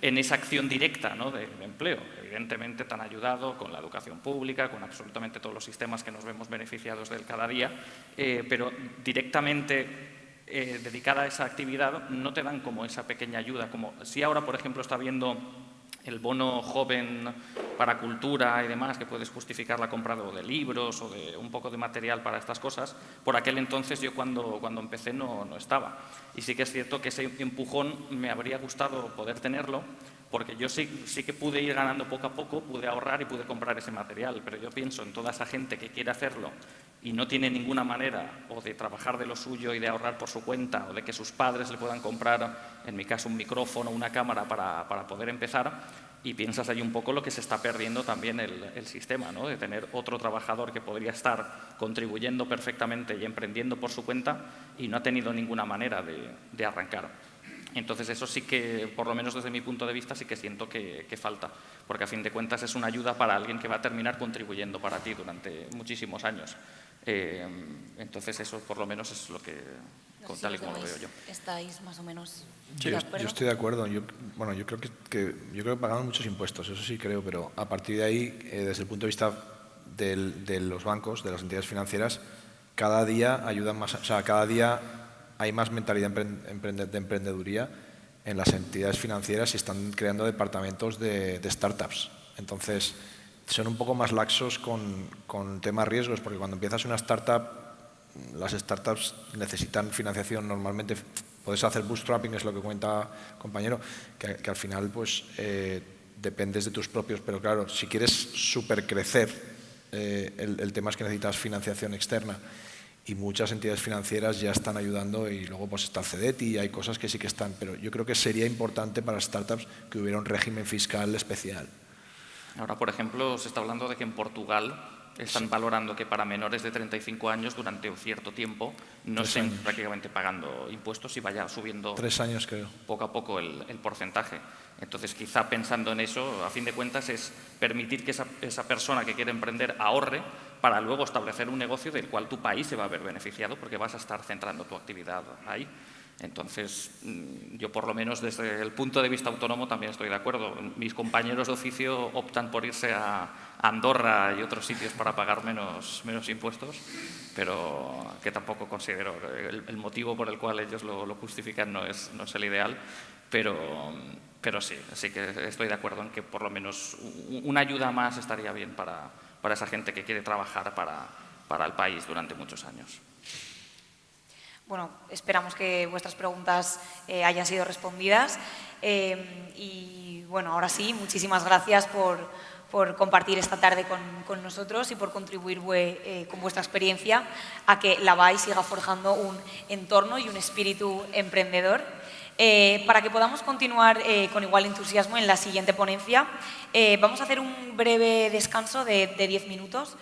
en esa acción directa, ¿no?, de empleo. Evidentemente te han ayudado con la educación pública, con absolutamente todos los sistemas que nos vemos beneficiados de él cada día, pero directamente dedicada a esa actividad no te dan como esa pequeña ayuda. Como si ahora, por ejemplo, está viendo el bono joven para cultura y demás, que puedes justificar la compra de libros o de un poco de material para estas cosas, por aquel entonces yo cuando empecé no estaba. Y sí que es cierto que ese empujón me habría gustado poder tenerlo, porque yo sí que pude ir ganando poco a poco, pude ahorrar y pude comprar ese material, pero yo pienso en toda esa gente que quiere hacerlo y no tiene ninguna manera o de trabajar de lo suyo y de ahorrar por su cuenta, o de que sus padres le puedan comprar, en mi caso, un micrófono o una cámara para poder empezar, y piensas ahí un poco lo que se está perdiendo también el sistema, ¿no?, de tener otro trabajador que podría estar contribuyendo perfectamente y emprendiendo por su cuenta y no ha tenido ninguna manera de arrancar. Entonces eso sí que, por lo menos desde mi punto de vista, sí que siento que falta, porque a fin de cuentas es una ayuda para alguien que va a terminar contribuyendo para ti durante muchísimos años. Entonces eso por lo menos es lo que, tal y como lo veo yo. ¿Estáis más o menos Sí, de acuerdo? yo estoy de acuerdo. Yo creo que pagamos muchos impuestos, eso sí creo, pero a partir de ahí, desde el punto de vista de los bancos, de las entidades financieras, cada día ayudan más, o sea, cada día hay más mentalidad de emprendeduría en las entidades financieras y están creando departamentos de startups. Entonces, son un poco más laxos con temas riesgos, porque cuando empiezas una startup, las startups necesitan financiación normalmente. Puedes hacer bootstrapping, es lo que cuenta el compañero, que al final pues dependes de tus propios, pero claro, si quieres super crecer, el tema es que necesitas financiación externa. Y muchas entidades financieras ya están ayudando, y luego pues está el CEDETI y hay cosas que sí que están, pero yo creo que sería importante para startups que hubiera un régimen fiscal especial. Ahora, por ejemplo, se está hablando de que en Portugal están valorando que para menores de 35 años durante un cierto tiempo no estén prácticamente pagando impuestos y vaya subiendo 3 años, creo, poco a poco el porcentaje. Entonces, quizá pensando en eso, a fin de cuentas, es permitir que esa persona que quiere emprender ahorre para luego establecer un negocio del cual tu país se va a ver beneficiado, porque vas a estar centrando tu actividad ahí. Entonces, yo por lo menos desde el punto de vista autónomo también estoy de acuerdo. Mis compañeros de oficio optan por irse a Andorra y otros sitios para pagar menos impuestos, pero que tampoco considero el motivo por el cual ellos lo justifican no es el ideal, pero sí que estoy de acuerdo en que por lo menos una ayuda más estaría bien para esa gente que quiere trabajar para el país durante muchos años. Bueno, esperamos que vuestras preguntas hayan sido respondidas y bueno, ahora sí, muchísimas gracias por compartir esta tarde con nosotros y por contribuir con vuestra experiencia a que la BAI siga forjando un entorno y un espíritu emprendedor. Para que podamos continuar con igual entusiasmo en la siguiente ponencia, vamos a hacer un breve descanso de 10 minutos.